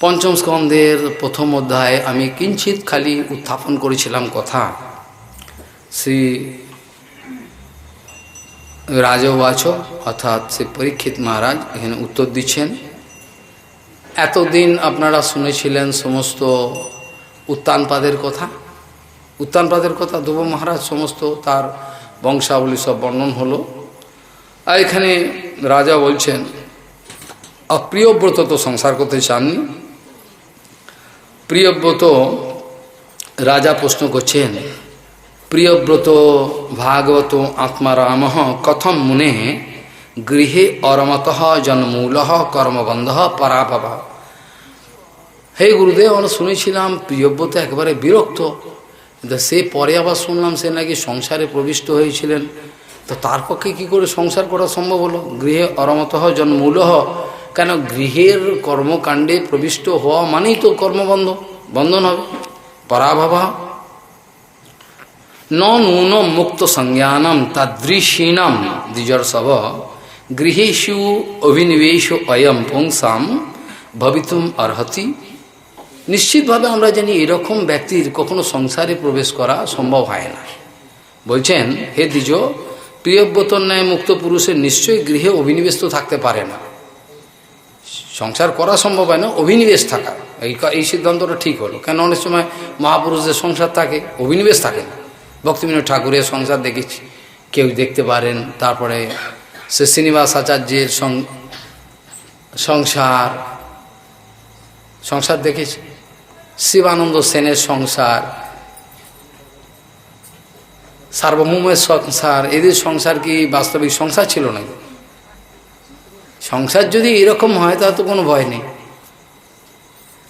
পঞ্চম স্কন্ধের প্রথম অধ্যায়ে আমি কিঞ্চিত খালি উত্থাপন করেছিলাম কথা। শ্রী রাজবাচ অর্থাৎ শ্রী পরীক্ষিত মহারাজ এখানে উত্তর দিচ্ছেন। এতদিন আপনারা শুনেছিলেন সমস্ত উত্তানপাদের কথা। উত্তানপাদের কথা ধ্রুব মহারাজ সমস্ত তার বংশাবলী সব বর্ণন হলো। আর এখানে রাজা বলছেন অপ্রিয়ব্রত তো সংসার করতে চাননি। প্রিয়ব্রত রাজা প্রশ্ন করছেন, প্রিয়ব্রত ভাগবত আত্মারাম কথম মুনে গৃহে অরমত জন্মূল কর্মবন্ধ পরাভব। হে গুরুদেব, আমরা শুনেছিলাম প্রিয়ব্রত একেবারে বিরক্ত, কিন্তু সে পরে আবার শুনলাম সে নাকি সংসারে প্রবিষ্ট হয়েছিলেন। তো তার পক্ষে কী করে সংসার করা সম্ভব হলো? গৃহে অরমত জন্মূল, কেন গৃহের কর্মকাণ্ডে প্রবিষ্ট হওয়া মানেই তো বন্ধন হবে। পরাভবা নূন মুক্ত সংজ্ঞানম তাদৃশীনাম দ্বিজর্ষভ গৃহেষু অভিনিবেশ অয়ম পুংসাম ভবিতুম অর্হতি। নিশ্চিতভাবে আমরা জানি এরকম ব্যক্তির কখনো সংসারে প্রবেশ করা সম্ভব হয় না। বলছেন, হে দ্বিজ, প্রিয়ব্রতর ন্যায় মুক্ত পুরুষের নিশ্চয়ই গৃহে অভিনিবেশ তো থাকতে পারে না। সংসার করা সম্ভব হয় না, অভিনিবেশ থাকা, এই সিদ্ধান্তটা ঠিক হলো। কেন অনেক সময় মহাপুরুষদের সংসার থাকে, অভিনিবেশ থাকে না। ভক্তিবিনোদ ঠাকুরের সংসার দেখেছি, কেউ দেখতে পারেন। তারপরে সে শ্রীনিবাস আচার্যের সংসার দেখেছি, শিবানন্দ সেনের সংসার, সার্বভৌমের সংসার। এদের সংসার কি বাস্তবিক সংসার ছিল না? সংসার যদি এরকম হয় তাহলে তো কোনো ভয় নেই।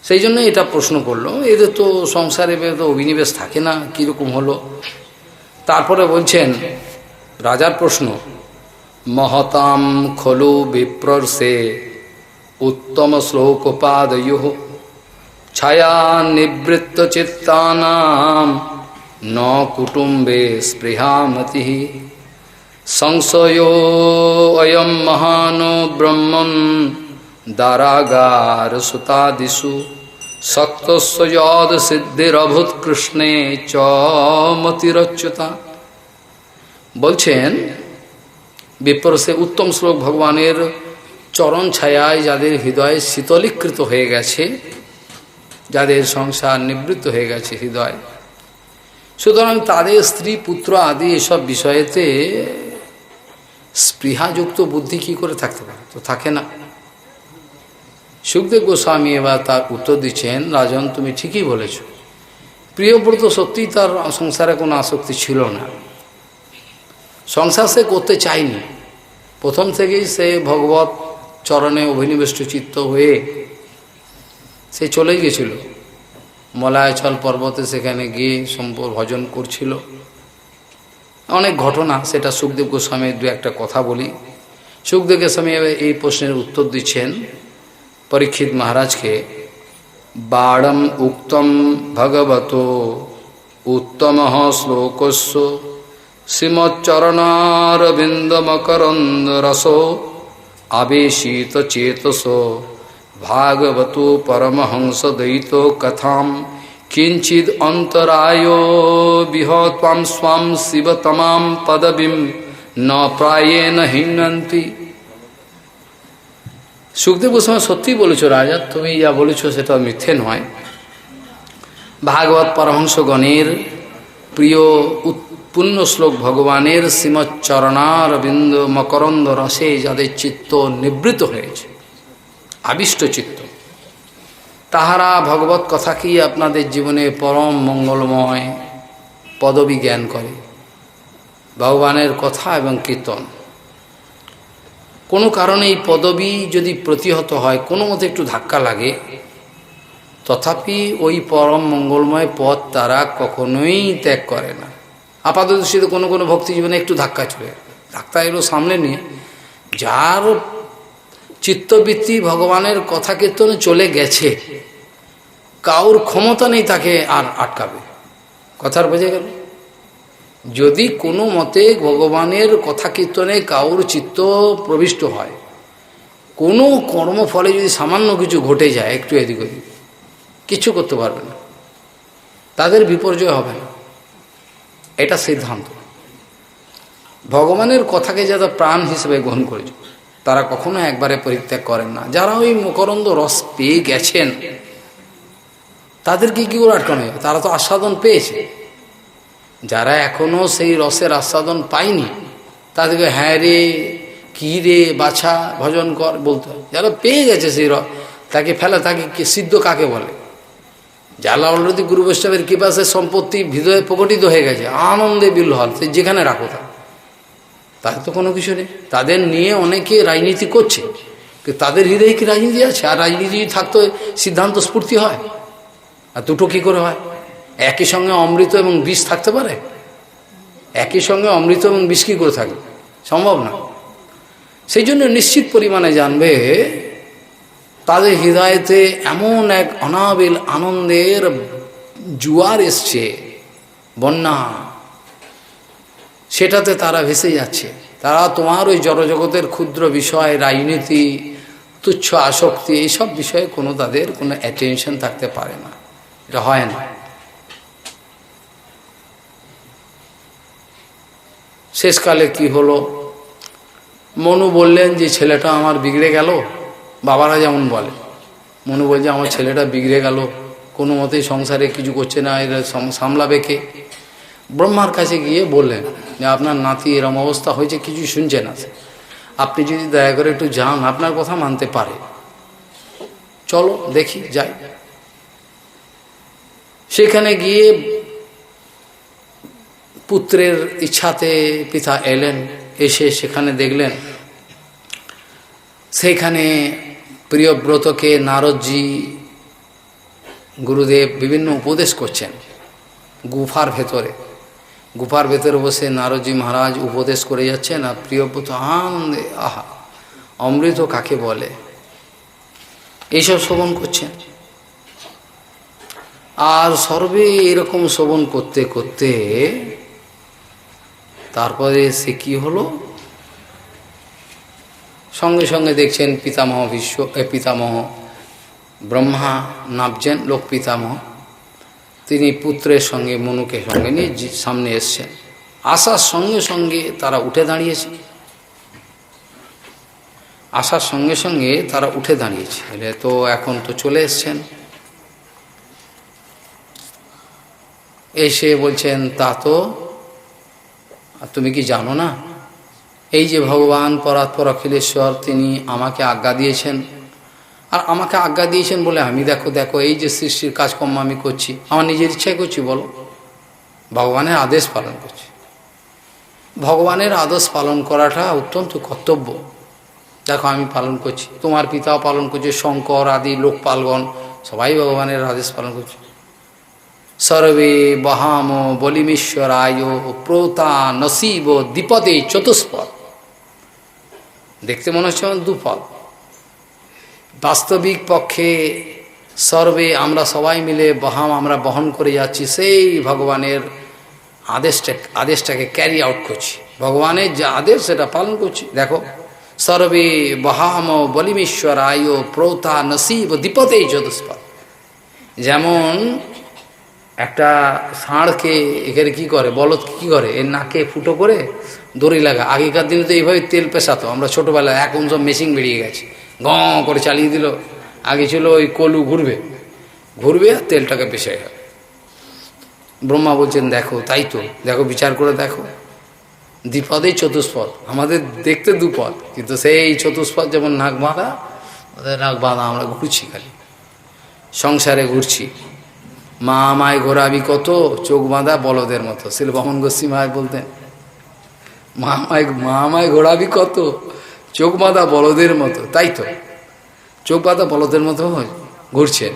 সেই জন্য এটা প্রশ্ন করলো, এদের তো সংসারে তো অভিনিবেশ থাকে না, কীরকম হলো? তারপরে বলছেন রাজার প্রশ্ন, মহতাম খলু বিপ্রর্ষে উত্তম শ্লোকপাদয়ুঃ ছায়া নিবৃত্ত চিত্তানাম ন কুটুম্বে স্পৃহামতি সংশয়ো অয়ম মহানো ব্রহ্মণ দারাগার সুতাদিষু সক্তস্য যদ সিদ্ধিরভূত কৃষ্ণে চ মতিরচ্যুতা। বলছেন বিপ্রসে উত্তম শ্লোক ভগবানের চরণ ছায়ায় যাদের হৃদয় শীতলীকৃত হয়ে গেছে, যাদের সংসার নিবৃত্ত হয়ে গেছে হৃদয়, সুতরাং তাদের স্ত্রী পুত্র আদি এসব বিষয়েতে স্পৃহাযুক্ত বুদ্ধি কি করে থাকতে পারে? তো থাকে না। সুখদেব গোস্বামী এবার তার উত্তর দিচ্ছেন, রাজন তুমি ঠিকই বলেছ, প্রিয়ব্রত সত্যিই তার সংসারে কোনো আসক্তি ছিল না, সংসার সে করতে চায়নি। প্রথম থেকেই সে ভগবত চরণে অভিনিবেষ্ট চিত্ত হয়ে সে চলে গেছিল মলায়চল পর্বতে, সেখানে গিয়ে ভজন করছিল। অনেক ঘটনা, সেটা সুখদেব গোস্বামীর দু একটা কথা বলি। সুখদেব গোস্বামী এই প্রশ্নের উত্তর দিচ্ছেন পরীক্ষিত মহারাজকে, বাড়ম উক্তম ভগবত উত্তম শ্লোকস্য শ্রীমচ্চরণারবিন্দ মকরন্দ রস আবেশিত চেতস ভাগবত পরমহংস দ্বৈত কথাম কিঞ্চিদ অন্তরায় বিহতাম স্বাম শিবতমাম পদবিম ন প্রায়েণ হিন্নন্তি। সুখদেব গোস্বামী সত্যি বলেছ রাজা, তুমি যা বলেছ সেটা মিথ্যে নয়। ভাগবত পরমহংসগণের প্রিয় পুণ্য শ্লোক ভগবানের শ্রীমচ্চরণারবিন্দ মকরন্দ রসে যাদের চিত্ত নিবৃত হয়েছে, আবিষ্ট চিত্ত, তাহারা ভগবত কথাকেই আপনাদের জীবনে পরম মঙ্গলময় পদবী জ্ঞান করে। ভগবানের কথা এবং কীর্তন, কোনো কারণে এই পদবী যদি প্রতিহত হয়, কোনো মতে একটু ধাক্কা লাগে, তথাপি ওই পরম মঙ্গলময় পথ তারা কখনোই ত্যাগ করে না। আপাতদৃষ্টিতে কোনো কোনো ভক্তি জীবনে একটু ধাক্কা চলে, ধাক্কা এলো সামনে নিয়ে, যার চিত্তবৃত্তি ভগবানের কথা কীর্তনে চলে গেছে, কাউর ক্ষমতা নেই তাকে আর আটকাবে। কথার বোঝা গেল? যদি কোনো মতে ভগবানের কথা কীর্তনে কাউর চিত্ত প্রবিষ্ট হয়, কোনো কর্মফলে যদি সামান্য কিছু ঘটে যায়, একটু এদিক ওদিক, কিছু করতে পারবে না, তাদের বিপর্যয় হবে না, এটা সিদ্ধান্ত। ভগবানের কথাকে যারা প্রাণ হিসেবে গ্রহণ করেছে তারা কখনো একবারে পরিত্যাগ করেন না। যারা ওই মকরন্দ রস পেয়ে গেছেন তাদেরকে কী করে আটকানো হবে? তারা তো আস্বাদন পেয়েছে। যারা এখনো সেই রসের আস্বাদন পায়নি তাদেরকে হ্যাঁ রে কী রে বাছা ভজন কর বলতে হয়। যারা পেয়ে গেছে সেই রস, তাকে ফেলে, তাকে সিদ্ধ কাকে বলে? যারা অলরেডি গুরু বৈষ্ণবের কৃপা সে সম্পত্তি হৃদয়ে প্রকটিত হয়ে গেছে, আনন্দে বিল্লহল, সে যেখানে রাখো তাদের তো কোনো কিছু নেই। তাদের নিয়ে অনেকে রাজনীতি করছে, কিন্তু তাদের হৃদয়ে কি রাজনীতি আছে? আর রাজনীতি থাকতো সিদ্ধান্ত স্ফূর্তি হয়, আর দুটো কী করে হয়? একই সঙ্গে অমৃত এবং বিষ থাকতে পারে? একই সঙ্গে অমৃত এবং বিষ কী করে থাকবে? সম্ভব না। সেই জন্য নিশ্চিত পরিমাণে জানবে তাদের হৃদয়েতে এমন এক অনাবিল আনন্দের জোয়ার এসছে, বন্যা, সেটাতে তারা ভেসে যাচ্ছে। তারা তোমার ওই জড়জগতের ক্ষুদ্র বিষয়, রাজনীতি, তুচ্ছ আসক্তি, এইসব বিষয়ে কোনো তাদের কোনো অ্যাটেনশন থাকতে পারে না, এটা হয় না। শেষকালে কি হলো? মনু বললেন যে ছেলেটা আমার বিগড়ে গেল, বাবারা যেমন বলে, মনু বলছে আমার ছেলেটা বিগড়ে গেল, কোনো মতেই সংসারে কিছু করছে না, এরা সামলাবে কে? ব্রহ্মার কাছে গিয়ে বললেন যে আপনার নাতি এরম অবস্থা হয়েছে, কিছু শুনছে না, আপনি যদি দয়া করে একটু যান, আপনার কথা মানতে পারে, চলো দেখি যাই। সেখানে গিয়ে পুত্রের ইচ্ছাতে পিতা এলেন, এসে সেখানে দেখলেন সেইখানে প্রিয়ব্রতকে নারদজি গুরুদেব বিভিন্ন উপদেশ করছেন গুফার ভেতরে। গুফার ভেতরে বসে নারদজি মহারাজ উপদেশ করে যাচ্ছেন, আর প্রিয়ব্রত আনন্দে, আহা অমৃত কাকে বলে, এইসব শ্রবণ করছেন। আর সর্বে এরকম শ্রবণ করতে করতে তারপরে সে কি হলো, সঙ্গে সঙ্গে দেখছেন পিতামহ পিতামহ ব্রহ্মা নামছেন, লোক পিতামহ, তিনি পুত্রের সঙ্গে মনুকে সঙ্গে নিয়ে সামনে এসছেন। আসার সঙ্গে সঙ্গে তারা উঠে দাঁড়িয়েছে, আসার সঙ্গে সঙ্গে তারা উঠে দাঁড়িয়েছে। এলে তো এখন তো চলে এসছেন, এসে বলছেন তা তো তুমি কি জানো না, এই যে ভগবান পরাৎপর অখিলেশ্বর তিনি আমাকে আজ্ঞা দিয়েছেন, আর আমাকে আজ্ঞা দিয়েছেন বলে আমি দেখো দেখো এই যে সৃষ্টির কাজকর্ম আমি করছি, আমার নিজের ইচ্ছায় করছি, বলো, ভগবানের আদেশ পালন করছি। ভগবানের আদেশ পালন করাটা অত্যন্ত কর্তব্য। দেখো আমি পালন করছি, তোমার পিতাও পালন করছে, শঙ্কর আদি লোকপালগণ সবাই ভগবানের আদেশ পালন করছে। সর্বে বহাম বলিমেশ্বরায় প্রতা নসিব দ্বিপদে চতুষ্পদ। দেখতে মনে হচ্ছে দুপদ, বাস্তবিক পক্ষে সর্বে আমরা সবাই মিলে বহাম আমরা বহন করে যাচ্ছি, সেই ভগবানের আদেশটাকে ক্যারি আউট করছি, ভগবানের যে আদেশ সেটা পালন করছি। দেখো সর্বে বহাম বলিমেশ্বরায় প্রতা নসিব দ্বিপদে চতুষ্পদ। যেমন একটা ষাঁড়কে এখানে কী করে, বলদ কী করে, এর নাকে ফুটো করে দড়ি লাগা। আগেকার দিনে তো এইভাবে তেল পেশাতো, আমরা ছোটোবেলায়, এখন সব মেশিন বেরিয়ে গেছে, গ করে চালিয়ে দিল। আগে ছিল ওই কলু ঘুরবে ঘুরবে আর তেলটাকে পেশে যাবে। ব্রহ্মা বলছেন দেখো, তাই তো দেখো, বিচার করে দেখো, দ্বিপদেই চতুষ্পদ, আমাদের দেখতে দুপদ, কিন্তু সেই চতুষ্পদ যেমন নাক বাঁধা, ওদের নাক বাঁধা, আমরা ঘুরছি, খালি সংসারে ঘুরছি। মা আমায় ঘোরাবি কত, চোখ বাঁধা বলদের মতো, শিল বমন গোস্বী মহারাজ বলতেন, মা আমায় ঘোরাবি কত, চোখ বাঁধা বলদের মতো। তাই তো চোখ বাঁধা বলদের মতো ঘুরছেন।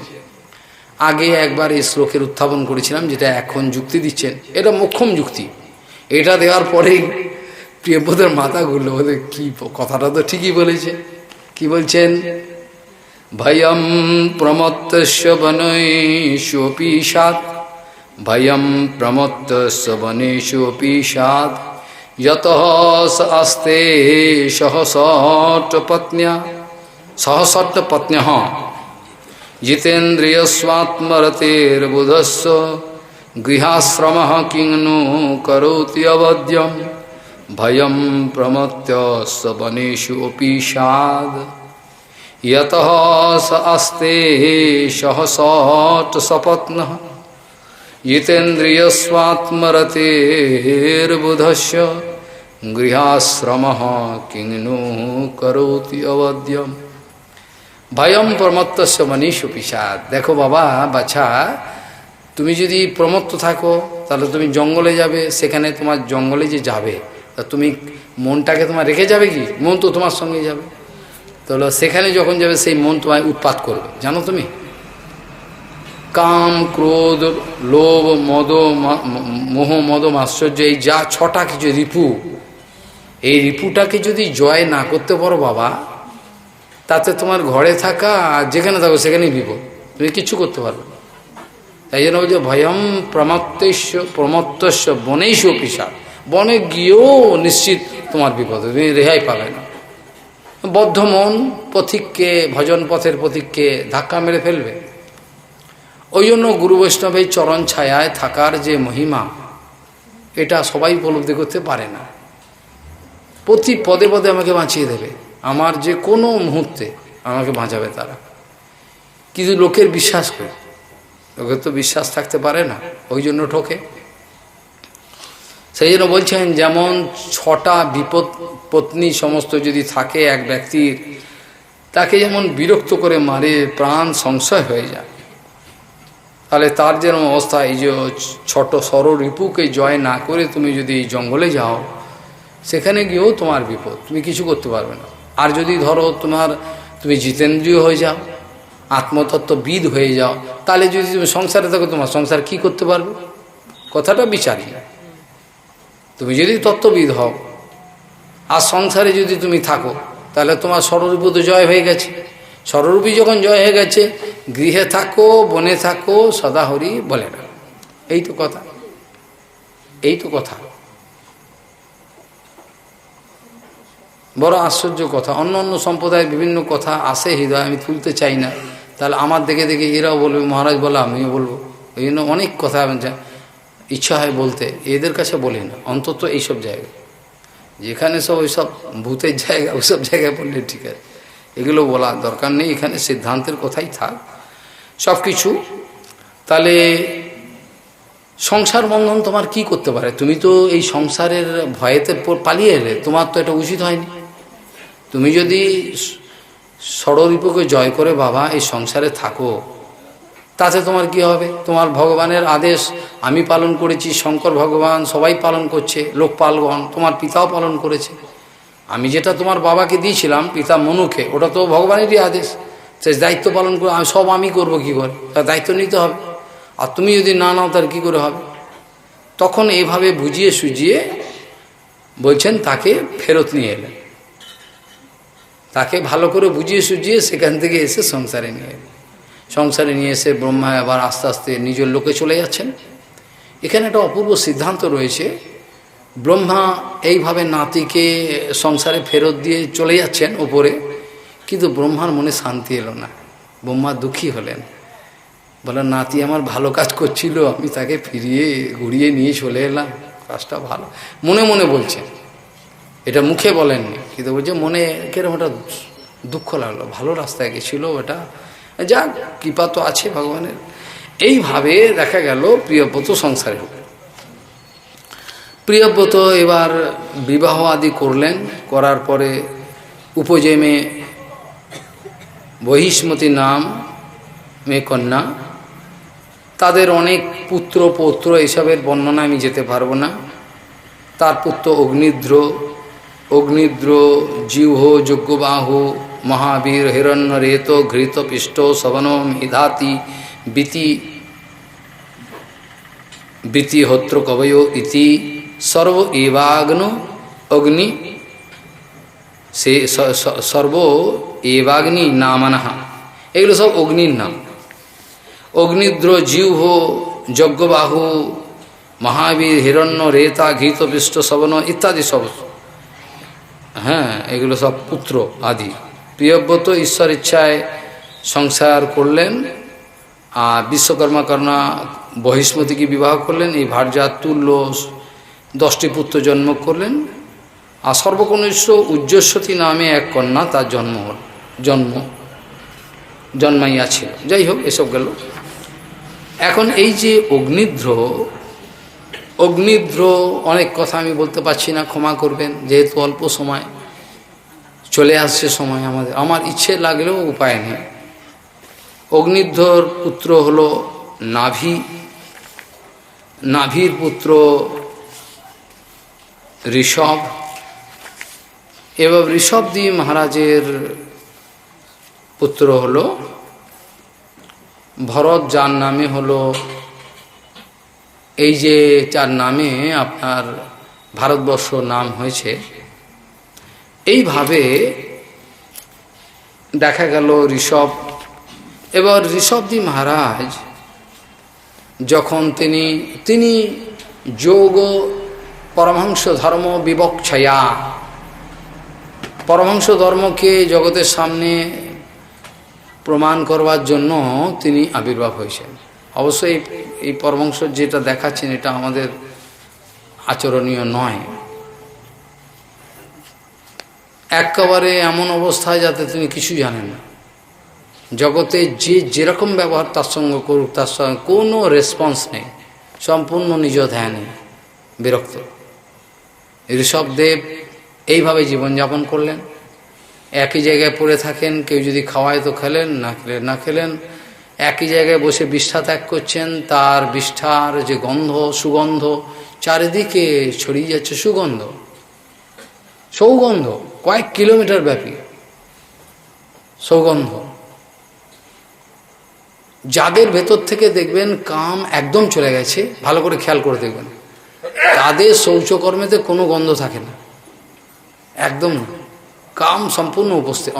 আগে একবার এই শ্লোকের উত্থাপন করেছিলাম, যেটা এখন যুক্তি দিচ্ছেন, এটা মোক্ষম যুক্তি। এটা দেওয়ার পরেই প্রিয়ব্রতের মাথা ঘুরল, বলে কি কথাটা তো ঠিকই বলেছে। কি বলছেন, ভয়ম প্রমত্তস্য বনেষুপি সাৎ, ভয়ম প্রমত্তস্য বনেষুপি সাৎ, যতঃ স আস্তে সহসট পত্ন্যা सहसत्त पत्न्यः जितेन्द्रिय स्वात्मरतेर्बुधस्स गृहाश्रमः किंनु करोति अवध्यम भयं प्रमत्तस्य वनेषु अपि स्याद् यतः स अस्ते सहसत् सपत्नः जितेन्द्रिय स्वात्मरतेर्बुधस्य गृहाश्रमः किंनु करोति अवध्यम भयम प्रमत्तस्य वनेषु अपि स्याद्। देखो बाबा बाछा, তুমি যদি প্রমত্ত থাকো তাহলে তুমি জঙ্গলে যাবে, সেখানে তোমার জঙ্গলে যে যাবে তা তুমি মনটাকে তোমার রেখে যাবে কি? মন তো তোমার সঙ্গে যাবে। তাহলে সেখানে যখন যাবে সেই মন তোমায় উৎপাত করবে, জানো তুমি? কাম, ক্রোধ, লোভ, মদ, মোহ, মদ, আশ্চর্য, এই যা ছটা কিছু রিপু, এই রিপুটাকে যদি জয় না করতে পারো বাবা, তাতে তোমার ঘরে থাকা আর যেখানে থাকো সেখানেই বিপদ, তুমি কিচ্ছু করতে পারবে না। তাই জন্য বলছে ভয়ম প্রমত্তস্য বনেষু অপি স্যাৎ, বনে গিয়েও নিশ্চিত তোমার বিপদ, তুমি রেহাই পাবে না। বদ্ধ মন পথিককে, ভজন পথের পথিককে ধাক্কা মেরে ফেলবে। ওই জন্য গুরু বৈষ্ণবের চরণ ছায়ায় থাকার যে মহিমা, এটা সবাই উপলব্ধি করতে পারে না। প্রতি পদে পদে আমাকে বাঁচিয়ে দেবে, আমার যে কোনো মুহূর্তে আমাকে বাঁচাবে তারা, কিন্তু লোকের বিশ্বাস করে, লোকের তো বিশ্বাস থাকতে পারে না, ওই জন্য ঠকে। সেই জন্য বলছেন যেমন ছটা বিপদ পত্নী সমস্ত যদি থাকে এক ব্যক্তির, তাকে যেমন বিরক্ত করে মারে, প্রাণ সংশয় হয়ে যায়, তাহলে তার যেরকম অবস্থা, এই যে ছোট সর রিপুকে জয় না করে তুমি যদি জঙ্গলে যাও, সেখানে গিয়েও তোমার বিপদ, তুমি কিছু করতে পারবে না। আর যদি ধরো তুমি জিতেন্দ্রীয় হয়ে যাও, আত্মতত্ত্ববিদ হয়ে যাও, তাহলে যদি তুমি সংসারে থাকো, তোমার সংসার কি করতে পারবে? কথাটা বিচারি। তুমি যদি তত্ত্ববিদ হও আর সংসারে যদি তুমি থাকো, তাহলে তোমার স্বরূপ তো জয় হয়ে গেছে। স্বরূপী যখন জয় হয়ে গেছে, গৃহে থাকো, বনে থাকো, সদা হরি বলে না। এই তো কথা, এই তো কথা। বড় আশ্চর্য কথা। অন্য অন্য সম্প্রদায়ের বিভিন্ন কথা আসে হৃদয়, আমি তুলতে চাই না, তাহলে আমার দেখে দেখে এরাও বলবে, মহারাজ বলে আমিও বলবো। এই জন্য অনেক কথা ইচ্ছা হয় বলতে, এদের কাছে বলি না, অন্তত এইসব জায়গায়, যেখানে সব ওইসব ভূতের জায়গা, ওইসব জায়গায় বললে ঠিক আছে, এগুলো বলার দরকার নেই। এখানে সিদ্ধান্তের কথাই থাক সব কিছু। তাহলে সংসার বন্ধন তোমার কি করতে পারে? তুমি তো এই সংসারের ভয়েতে পালিয়ে এলে, তোমার তো এটা উচিত হয়নি। তুমি যদি ষড়রিপুকে জয় করে বাবা এই সংসারে থাকো, তাতে তোমার কি হবে? তোমার ভগবানের আদেশ আমি পালন করেছি, শঙ্কর ভগবান সবাই পালন করছে, লোকপালগণ, তোমার পিতাও পালন করেছে। আমি যেটা তোমার বাবাকে দিয়েছিলাম, পিতা মনুকে, ওটা তো ভগবানেরই আদেশ, সে দায়িত্ব পালন করে সব আমি করবো কী করে? তার দায়িত্ব নিতে হবে। আর তুমি যদি না নাও তার কী করে হবে? তখন এইভাবে বুঝিয়ে সুঝিয়ে বলছেন তাকে ফেরত নিয়ে এলেন, তাকে ভালো করে বুঝিয়ে সুঝিয়ে সেখান থেকে এসে সংসারে নিয়ে এলেন। সংসারে নিয়ে এসে ব্রহ্মা আবার আস্তে আস্তে নিজের লোকে চলে যাচ্ছেন। এখানে একটা অপূর্ব সিদ্ধান্ত রয়েছে। ব্রহ্মা এইভাবে নাতিকে সংসারে ফেরত দিয়ে চলে যাচ্ছেন ওপরে, কিন্তু ব্রহ্মার মনে শান্তি এলো না। ব্রহ্মা দুঃখী হলেন, বলেন নাতি আমার ভালো কাজ করছিল, আমি তাকে ফিরিয়ে ঘুরিয়ে নিয়ে চলে এলাম, কাজটা ভালো। মনে মনে বলছেন, এটা মুখে বলেননি, কিন্তু বলছে মনে কেরম একটা দুঃখ লাগলো, ভালো রাস্তায় গেছিল ওটা, যাক কৃপা তো আছে ভগবানের। এইভাবে দেখা গেল প্রিয়ব্রত সংসারে হল। প্রিয়ব্রত এবার বিবাহ আদি করলেন, করার পরে উপজেমে বহিষ্মতি নাম মেয়ে কন্যা, তাদের অনেক পুত্র পৌত্র, এসবের বর্ণনা আমি যেতে পারবো না। তার পুত্র অগ্নিদ্র, জিহ্ব, যজ্ঞবাহু, মহাবীর, হিরণ্য রেত, ঘৃত পিষ্ট, শবন, মেধাতি, বৃতি হোত্র কবয় ইতি সর্ব এবাগ্ন অগ্নি, সে সর্ব এবাগ্নি নামানহা, এগুলো সব অগ্নির নাম। অগ্নিদ্র, জিহ্ব, যজ্ঞবাহু, মহাবীর, হিরণ্য রেতা, ঘৃত পিষ্ট, শবন ইত্যাদি সব, হ্যাঁ এগুলো সব পুত্র আদি প্রিয়ব্রত ঈশ্বর ইচ্ছায় সংসার করলেন, আর বিশ্বকর্মা কন্যা বহিষ্মতিকে বিবাহ করলেন। এই ভার্যার তুল্য 10টি পুত্র জন্ম করলেন, আর সর্বকনিষ্ঠ উজ্জ্বস্বতী নামে এক কন্যা তার জন্মাইয়াছিল। যাই হোক, এসব গেল। এখন এই যে অগ্নিদ্র অনেক কথা আমি বলতে পারছি না, ক্ষমা করবেন, যেহেতু অল্প সময় চলে আসছে সময় আমার ইচ্ছে লাগলেও উপায় নেই। অগ্নিধ্বর পুত্র হল নাভির পুত্র ঋষভ, এবং ঋষভদি মহারাজের পুত্র হল ভরত, যার নামে হলো এই যে যার নামে আপনার ভারতবর্ষ নাম হয়েছে। এইভাবে দেখা গেল ঋষভ। এবার ঋষভদি মহারাজ যখন তিনি যোগ পরমহংস ধর্ম বিবক্ষয়া, পরমহংস ধর্মকে জগতের সামনে প্রমাণ করবার জন্য তিনি আবির্ভাব হয়েছেন। অবশ্যই এই পরমহংস যেটা দেখাচ্ছেন এটা আমাদের আচরণীয় নয়, একেবারে এমন অবস্থায় যাতে তিনি কিছু জানেন না, জগতে যে যেরকম ব্যবহার তার সঙ্গে করুক তার সঙ্গে কোনো রেসপন্স নেই, সম্পূর্ণ নিজ ধ্যানে বিরক্ত। ঋষভদেব এইভাবে জীবনযাপন করলেন, একই জায়গায় পড়ে থাকেন, কেউ যদি খাওয়ায় তো খেলেন, না খেলেন, একই জায়গায় বসে বিষ্ঠা ত্যাগ করছেন, তার বিষ্ঠার যে সুগন্ধ চারিদিকে ছড়িয়ে যাচ্ছে, সৌগন্ধ কয়েক কিলোমিটার ব্যাপী সৌগন্ধ, যাদের ভেতর থেকে দেখবেন কাম একদম চলে গেছে, ভালো করে খেয়াল করে দেখবেন, তাদের শৌচকর্মেতে কোনো গন্ধ থাকে না, একদম কাম সম্পূর্ণ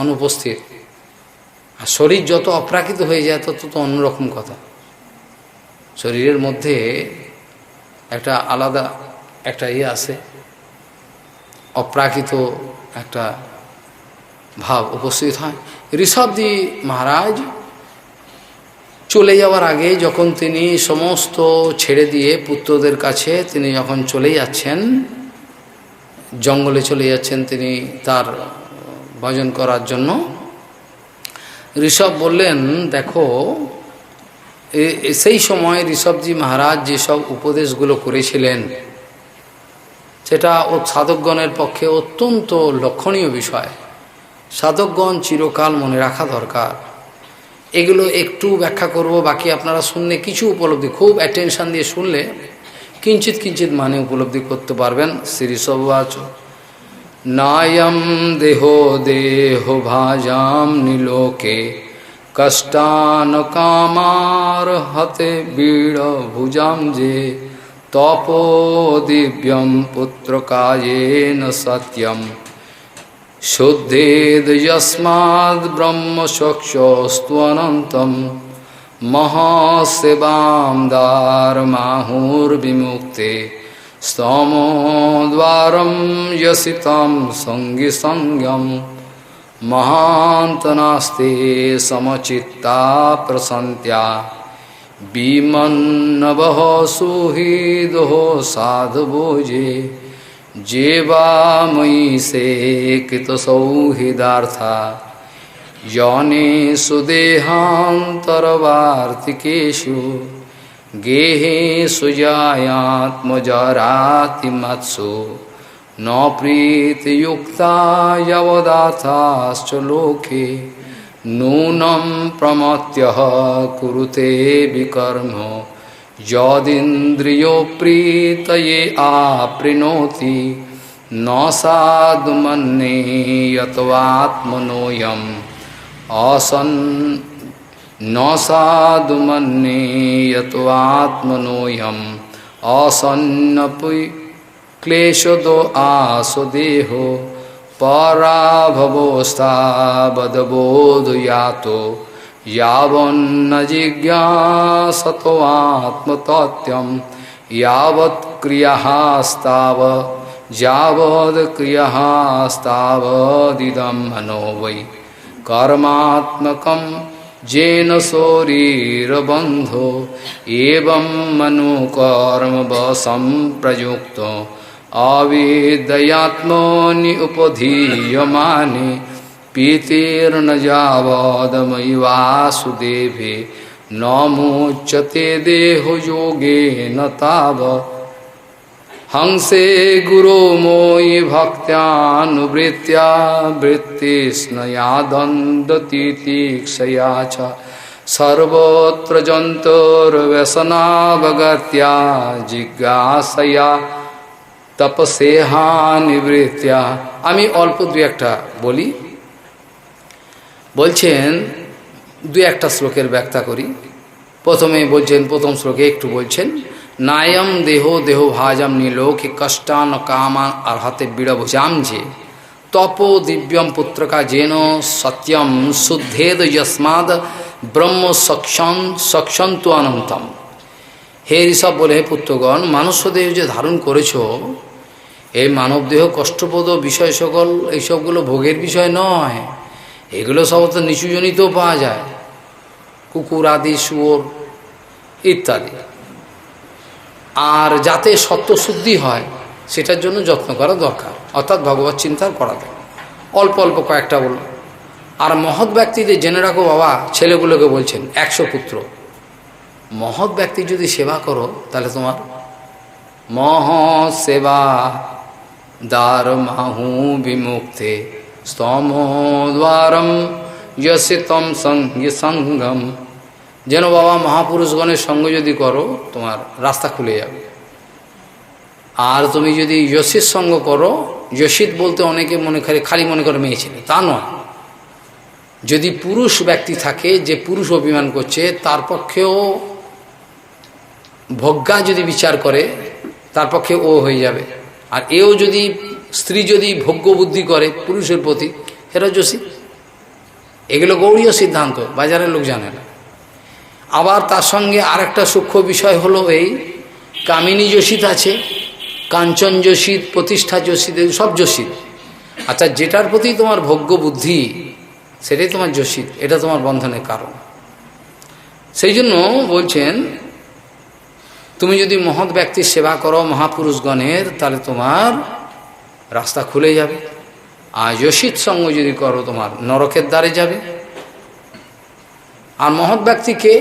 অনুপস্থিত। আর শরীর যত অপ্রাকৃত হয়ে যায় তত তো অন্যরকম কথা। শরীরের মধ্যে একটা আলাদা একটা আসে, অপ্রাকৃত একটা ভাব উপস্থিত হয়। ঋষভদি মহারাজ চলে যাওয়ার আগে যখন তিনি সমস্ত ছেড়ে দিয়ে পুত্রদের কাছে তিনি যখন চলে যাচ্ছেন, জঙ্গলে চলে যাচ্ছেন তিনি তার ভজন করার জন্য, ঋষভ বললেন দেখো, সেই সময় ঋষভজি মহারাজ যেসব উপদেশগুলো করেছিলেন সেটা ও সাধকগণের পক্ষে অত্যন্ত লক্ষণীয় বিষয়, সাধকগণ চিরকাল মনে রাখা দরকার। এগুলো একটু ব্যাখ্যা করব, বাকি আপনারা শুনলে কিছু উপলব্ধি, খুব অ্যাটেনশন দিয়ে শুনলে কিঞ্চিত কিঞ্চিত মানে উপলব্ধি করতে পারবেন। শ্রী ঋষভবাচ নায়ম দেহ ভাজাম নিলোকে কষ্টান কামার হতে বীড় ভুজাম যে তপো দিব্যম পুত্র কায়েন সত্যম শুদ্ধেদ যস্মাদ ব্রহ্ম চক্ষুস্ত্বনন্তম মহাসেবাম দ্বার মাহুর্বিমুক্তে স্তমোদ্বারম যসিতম সঙ্গী সঙ্গম মহান্তনাস্তে সমচিত্তা প্রসন্ত্য়া বিমন্নবহ সুহৃদো সাধুভোজে যেবাময়ী সে কৃত সৌহৃদার্থা যৌনেষু দেহান্তরবার্তিকেষু গেহেষু জায়াত্মজরাতিমৎসু ন প্রীতিযুক্তা যবদাথাশ্চ লোকে নূনম প্রমত্যঃ কুরুতে বিকর্ম যদিন্দ্রিয় প্রীতয়ে আপৃণোতি ন সাধু মন্যে যত্বাত্মনোয়ম ন সাধু মন্যে যত্বাত্মনোয়ম আসন্নপি ক্লেশদো আসো দেহো পরাভবস্থাবদবোধয়াতো यावन्न जिज्ञासतो आत्मतत्त्वं यावत् क्रियास्तावदिदं मनो वै कर्मात्मकं जेन शरीरबन्धो एवं मनुकर्मवशं प्रयुक्तो अविद्यात्मनि उपधीयमाने पीतेर्न यावदमयि वासुदेवे न मुच्यते देहो योगेन तावत् हंसे गुरो मोयि भक्त्यानुवृत्त्या वृत्तिस्नया द्वन्द्वतितिक्षया च सर्वत्र जन्तुर्व्यसनावगत्या जिज्ञासया तपसेहा निवृत्त्या। আমি অল্প দুই একটা বলি, বলছেন দুই একটা শ্লোকের ব্যাখ্যা করি। প্রথমে বলছেন, প্রথম শ্লোকে একটু বলছেন, নায়ম দেহ দেহ ভাজম নীলোকে কষ্টান কামান আর্হাতে বিড়ভুজাম যে তপো দিব্যম পুত্রকা যেন সত্যম শুদ্ধেদ যস্মাদ ব্রহ্ম সক্ষন্তু অনন্তম। হে ঋষভ বলে, হে পুত্রগণ, মানুষ্যদেহ যে ধারণ করেছ, এই মানবদেহ কষ্টপ্রদ বিষয় সকল এইসবগুলো ভোগের বিষয় নয়, এগুলো সব তো নিচুজনিতেও পাওয়া যায়, কুকুর আদি শুয়োর ইত্যাদি। আর যাতে সত্যশুদ্ধি হয় সেটার জন্য যত্ন করা দরকার, অর্থাৎ ভগবত চিন্তার করা দরকার। অল্প অল্প কয়েকটা বলল। আর মহৎ ব্যক্তিদের জেনে রাখো বাবা, ছেলেগুলোকে বলছেন 100 পুত্র, মহৎ ব্যক্তি যদি সেবা করো তাহলে তোমার মহৎ সেবা দ্বার মাহু বিমুক্তে স্তমোদ্বারম যশিতম সঙ্গম। যেন বাবা মহাপুরুষগণের সঙ্গ যদি করো তোমার রাস্তা খুলে যাবে। আর তুমি যদি যশির সঙ্গ করো, যশিত বলতে অনেকে মনে করে খালি মনে করে মেয়ে ছেলে, তা নয়। যদি পুরুষ ব্যক্তি থাকে যে পুরুষ অভিমান করছে, তার পক্ষেও ভোগ্যা যদি বিচার করে তার পক্ষে ও হয়ে যাবে। আর এও যদি স্ত্রী যদি ভোগ্য বুদ্ধি করে পুরুষের প্রতি, এরা যশিত। এগুলো গৌড়ীয় সিদ্ধান্ত, বাজারের লোক জানে না। আবার তার সঙ্গে আরেকটা সূক্ষ্ম বিষয় হলো এই কামিনী যশিত আছে, কাঞ্চন যশিত, প্রতিষ্ঠা যশিত, সব যশিত। আচ্ছা, যেটার প্রতি তোমার ভোগ্য বুদ্ধি সেটাই তোমার যশিত, এটা তোমার বন্ধনের কারণ। সেই জন্য বলছেন, তুমি যদি মহৎ ব্যক্তির সেবা করো মহাপুরুষগণের, তাহলে তোমার রাস্তা খুলে যাবে। আর যশিত সঙ্গ যদি করো তোমার নরকের দ্বারে যাবে। আর মহৎ ব্যক্তিকে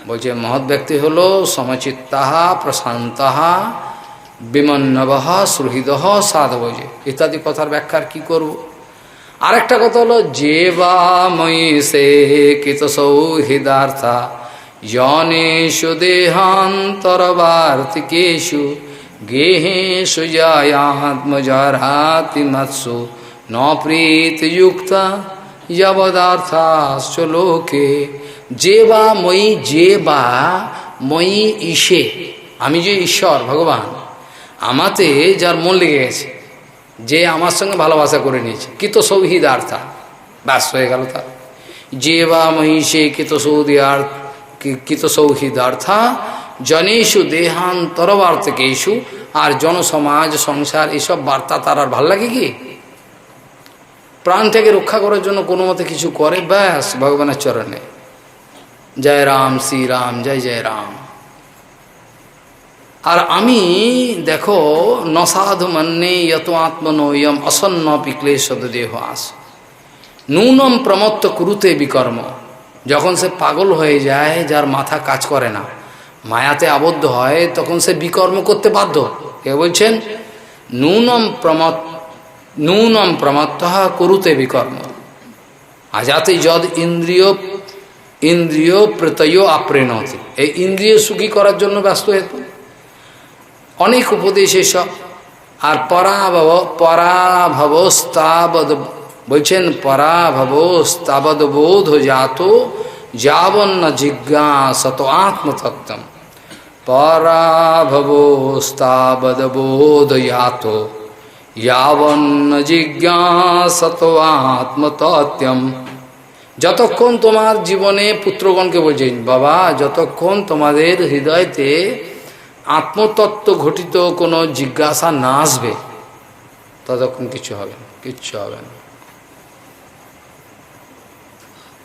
বলছে, মহৎ ব্যক্তি হলো সমচিত্তাহা প্রশান্তাহা বিমন্নবহ সুহৃদহ সাধবজে ইত্যাদি কথার ব্যাখ্যার কি করব। আরেকটা কথা হলো, যে বা ময়ী সে কিত সৌহৃদার্থা জনেষু দেহান্তরবার্তিকেষু গেহেষু জায়াত্মজরাতি মৎসু ন প্রীতিযুক্তা যবদার্থাশ্চ লোকে। যে বা ময়ী ঈশে, আমি যে ঈশ্বর ভগবান, আমাতে যার মন লেগে গেছে, যে আমার সঙ্গে ভালোবাসা করে নিয়েছে, কিত সৌহৃদার্থা, ব্যাস হয়ে গেল তার। যে বা মহিষে কিত সৌহৃদার্থা জনেষু দেহান্তরবার্তকেষু। আর জনসমাজ সংসার এসব বার্তা তার আর ভাল লাগে কি? প্রাণটাকে রক্ষা করার জন্য কোনো মতে কিছু করে, ব্যাস ভগবানের চরণে জয় রাম শ্রীরাম, জয় জয় রাম। আর আমি দেখো নসাধু মন্যে যত আত্মনোয়ম অসন্ন পিক্লেশদ দেহ আস নূনম প্রমত্ত কুরুতে বিকর্ম। যখন সে পাগল হয়ে যায়, যার মাথা কাজ করে না, মায়াতে আবদ্ধ হয়, তখন সে বিকর্ম করতে বাধ্য। কে বলছেন? নূনম প্রমত্ত কুরুতে বিকর্ম আজাতে যদ ইন্দ্রিয় প্রত্যয় আপ্রেণতি। এই ইন্দ্রিয় সুখী করার জন্য ব্যস্ত হতো, অনেক উপদেশ এসব। আর পরাভবস্তাবদ বলছেন, পরাভবস্তাবদ বোধ জাত যাবন্ন জিজ্ঞাসত আত্মতত্ত্বম। পরাভবস্তাবদ বোধ জাত যাবন্ন জিজ্ঞাসত আত্মতত্ত্বম। যতক্ষণ তোমার জীবনে, পুত্রগণকে বলছেন বাবা, যতক্ষণ তোমাদের হৃদয়তে আত্মতত্ত্ব ঘটিত কোনো জিজ্ঞাসা না আসবে, ততক্ষণ কিছু হবে না, কিচ্ছু হবে না।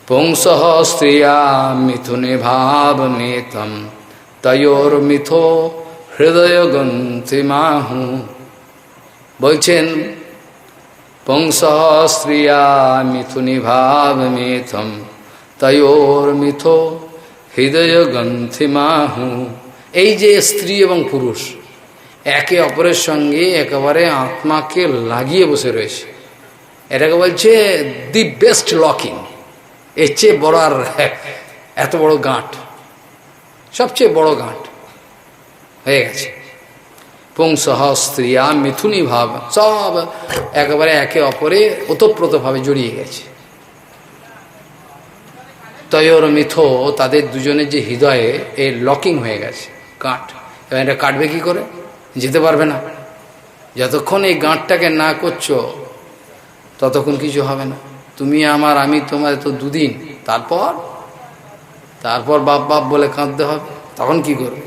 পুংসঃ স্ত্রিয়া মিথুনে ভাবমেতম তয়োর্মিথো হৃদয় গ্রন্থিমাহু। বলছেন পুংসঃ স্ত্রিয়া মিথুনে ভাবমেতম তয়োর্মিথো হৃদয় গ্রন্থিমাহু। এই যে স্ত্রী এবং পুরুষ একে অপরের সঙ্গে একেবারে আত্মাকে লাগিয়ে বসে রয়েছে, এটাকে বলছে দি বেস্ট লকিং। এর চেয়ে বড় আর এত বড় গাঁট, সবচেয়ে বড় গাঁট হয়ে গেছে। পুংসঃ স্ত্রিয়া মিথুনী ভাব, সব একেবারে একে অপরে ওতপ্রোতভাবে জড়িয়ে গেছে। তয়োর মিথো, তাদের দুজনের যে হৃদয়ে এ লকিং হয়ে গেছে গাঁট। এবার এটা কাটবে কি করে? যেতে পারবে না। যতক্ষণ এই গাঁটটাকে না করছো ততক্ষণ কিছু হবে না। তুমি আমার, আমি তোমার, তো দুদিন, তারপর বাপ বাপ বলে কাঁদতে হবে, তখন কি করবে?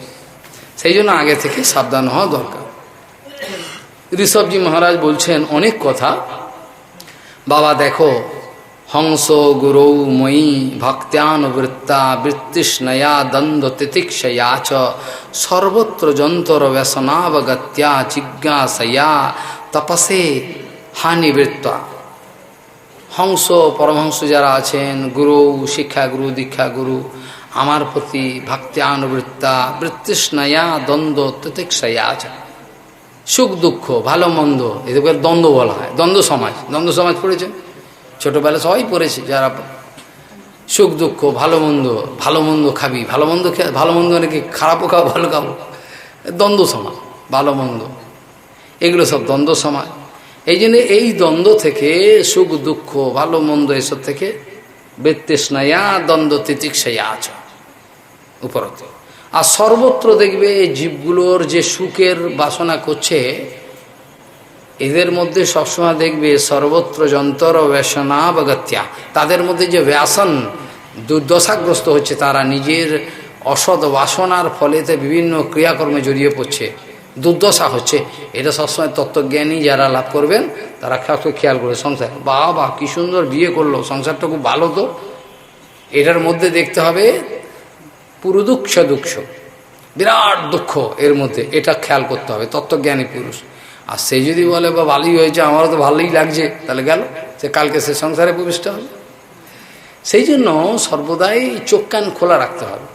সেই জন্য আগে থেকে সাবধান হওয়া দরকার। ঋষভজি মহারাজ বলছেন অনেক কথা। বাবা দেখো, হংস গুরৌ ময়ী ভক্ত্যানুবৃত্তা বৃত্তিস্নয়া দ্বন্দ্ব তিতিক্ষয়া চ সর্বত্র যন্তর ব্যসনাবগত্যা জিজ্ঞাসয়া তপসে হানিবৃত্তা। হংস, পরমহংস যারা আছেন, গুরু, শিক্ষাগুরু, দীক্ষাগুরু, আমার প্রতি ভক্ত্যানুবৃত্তা বৃত্তিস্নয়া দ্বন্দ্ব তিতিক্ষয়া চ, সুখ দুঃখ ভালো মন্দ, এদের দ্বন্দ্ব বলা হয়। দ্বন্দ্ব সমাজ, দ্বন্দ্ব সমাজ পড়েছেন ছোটবেলা, সবাই পড়েছে যারা। সুখ দুঃখ ভালো মন্দ, ভালো মন্দ খাবি, ভালো মন্দ ভালো মন্দ নাকি খারাপও খাবো ভালো খাবো, দ্বন্দ্ব সমাজ, ভালো মন্দ, এগুলো সব দ্বন্দ্ব সমাজ। এই জন্য এই দ্বন্দ্ব থেকে, সুখ দুঃখ ভালো মন্দ এসব থেকে বৃত্তিস্নয়া দ্বন্দ্ব তিতিক্ষয়া আচ উপরত। আর সর্বত্র দেখবে এই জীবগুলোর যে সুখের বাসনা করছে, এদের মধ্যে সবসময় দেখবে সর্বত্র যন্তর ব্যসনাবগত্যা, তাদের মধ্যে যে ব্যসন দুর্দশাগ্রস্ত হচ্ছে, তারা নিজের অসৎ বাসনার ফলেতে বিভিন্ন ক্রিয়াকর্মে জড়িয়ে পড়ছে, দুর্দশা হচ্ছে। এটা সবসময় তত্ত্বজ্ঞানী যারা লাভ করবেন তারা খেয়াল করে সংসার, বাবা কি সুন্দর বিয়ে করলো, সংসারটা খুব ভালো, তো এটার মধ্যে দেখতে হবে পুরো দুঃখ, বিরাট দুঃখ এর মধ্যে, এটা খেয়াল করতে হবে তত্ত্বজ্ঞানী পুরুষ। আর সে যদি বলে বা ভালোই হয়েছে, আমারও তো ভালোই লাগছে, তাহলে গেল, সে কালকে সে সংসারে প্রবিষ্ট হবে। সেই জন্য সর্বদাই চোখ কান খোলা রাখতে হবে।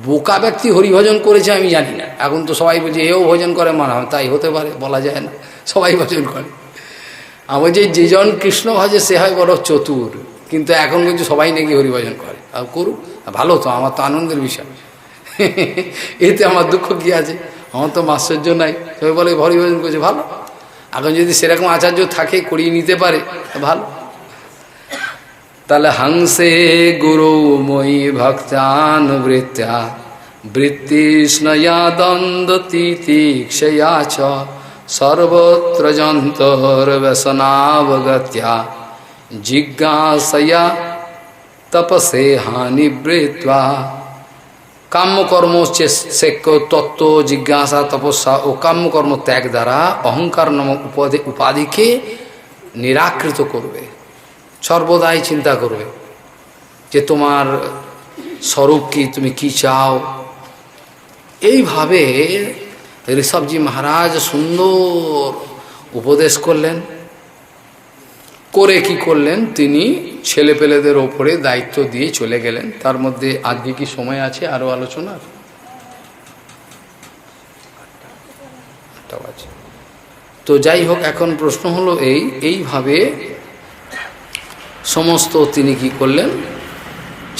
বোকা ব্যক্তি হরিভজন করেছে আমি জানি না, এখন তো সবাই বলছে এও ভজন করে, মনে হয় তাই হতে পারে, বলা যায় না, সবাই ভজন করে। আমার যেজন কৃষ্ণ ভজে সে হয় বড় চতুর, কিন্তু এখন কিন্তু সবাই নাকি হরিভজন করে। আর করুক, ভালো তো, আমার তো আনন্দের বিষয়, এতে আমার দুঃখ কি আছে, আমার তো মাশ্চর্য নাই। সবাই বলে হরিভজন করছে, ভালো। এখন যদি সেরকম আচার্য থাকে, করিয়ে নিতে পারে, ভালো। তাহলে হংসে গুরু মই ভক্তানুবৃত্তা বৃত্তিস্নয়া দ্বন্দ্ব তিতিক্ষয়া চ সর্বত্র যন্তর ব্যসনাবগত্যা জিজ্ঞাসয়া তপসে হানিবৃত্বা। কাম্যকর্ম সে তত্ত্ব, জিজ্ঞাসা, তপস্যা ও কাম্যকর্ম ত্যাগ দ্বারা অহংকার নামক উপাধিকে নিরাকৃত করবে। সর্বদাই চিন্তা করবে যে তোমার স্বরূপ কি, তুমি কি চাও। এইভাবে ঋষভজি মহারাজ সুন্দর উপদেশ করলেন। করে কি করলেন, তিনি ছেলেপেলেদের ওপরে দায়িত্ব দিয়ে চলে গেলেন। তার মধ্যে আজকে কি সময় আছে আরও আলোচনার? তো যাই হোক, এখন প্রশ্ন হলো এইভাবে সমস্ত তিনি কি করলেন,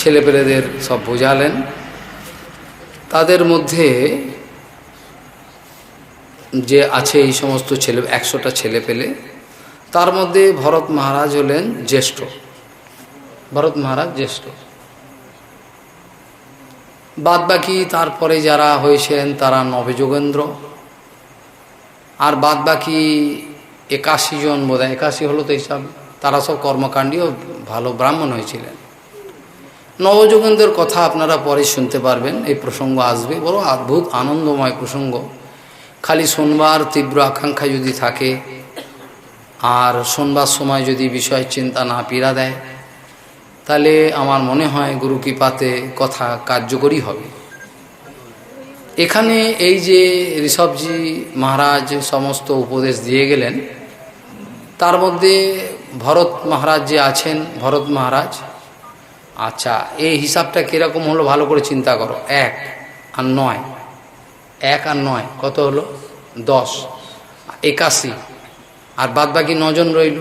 ছেলেপেলেদের সব বোঝালেন। তাদের মধ্যে যে আছে এই সমস্ত 100টা ছেলেপেলে, তার মধ্যে ভরত মহারাজ হলেন জ্যেষ্ঠ। ভরত মহারাজ জ্যেষ্ঠ, বাদবাকি তারপরে যারা হয়েছেন তারা নবযোগেন্দ্র, আর বাদবাকি 81 জন বোধহয়, 81 হলো তো হিসাব, তারা সব কর্মকাণ্ডীও ভালো ব্রাহ্মণ হয়েছিলেন। নবযোগেন্দ্রের কথা আপনারা পরে শুনতে পারবেন, এই প্রসঙ্গ আসবে, বড় অদ্ভুত আনন্দময় প্রসঙ্গ। খালি শোনবার তীব্র আকাঙ্ক্ষা যদি থাকে, আর শোনবার সময় যদি বিষয় চিন্তা না পীড়া দেয়, তাহলে আমার মনে হয় গুরু কৃপাতে কথা কার্যকরী হবে। এখানে এই যে ঋষভজি মহারাজ সমস্ত উপদেশ দিয়ে গেলেন, তার মধ্যে ভরত মহারাজ যে আছেন, ভরত মহারাজ, আচ্ছা এই হিসাবটা কীরকম হলো ভালো করে চিন্তা করো। 1 আর 9, 1 আর 9 কত হলো? 10, 81, আর বাদবাকি 9 জন রইল।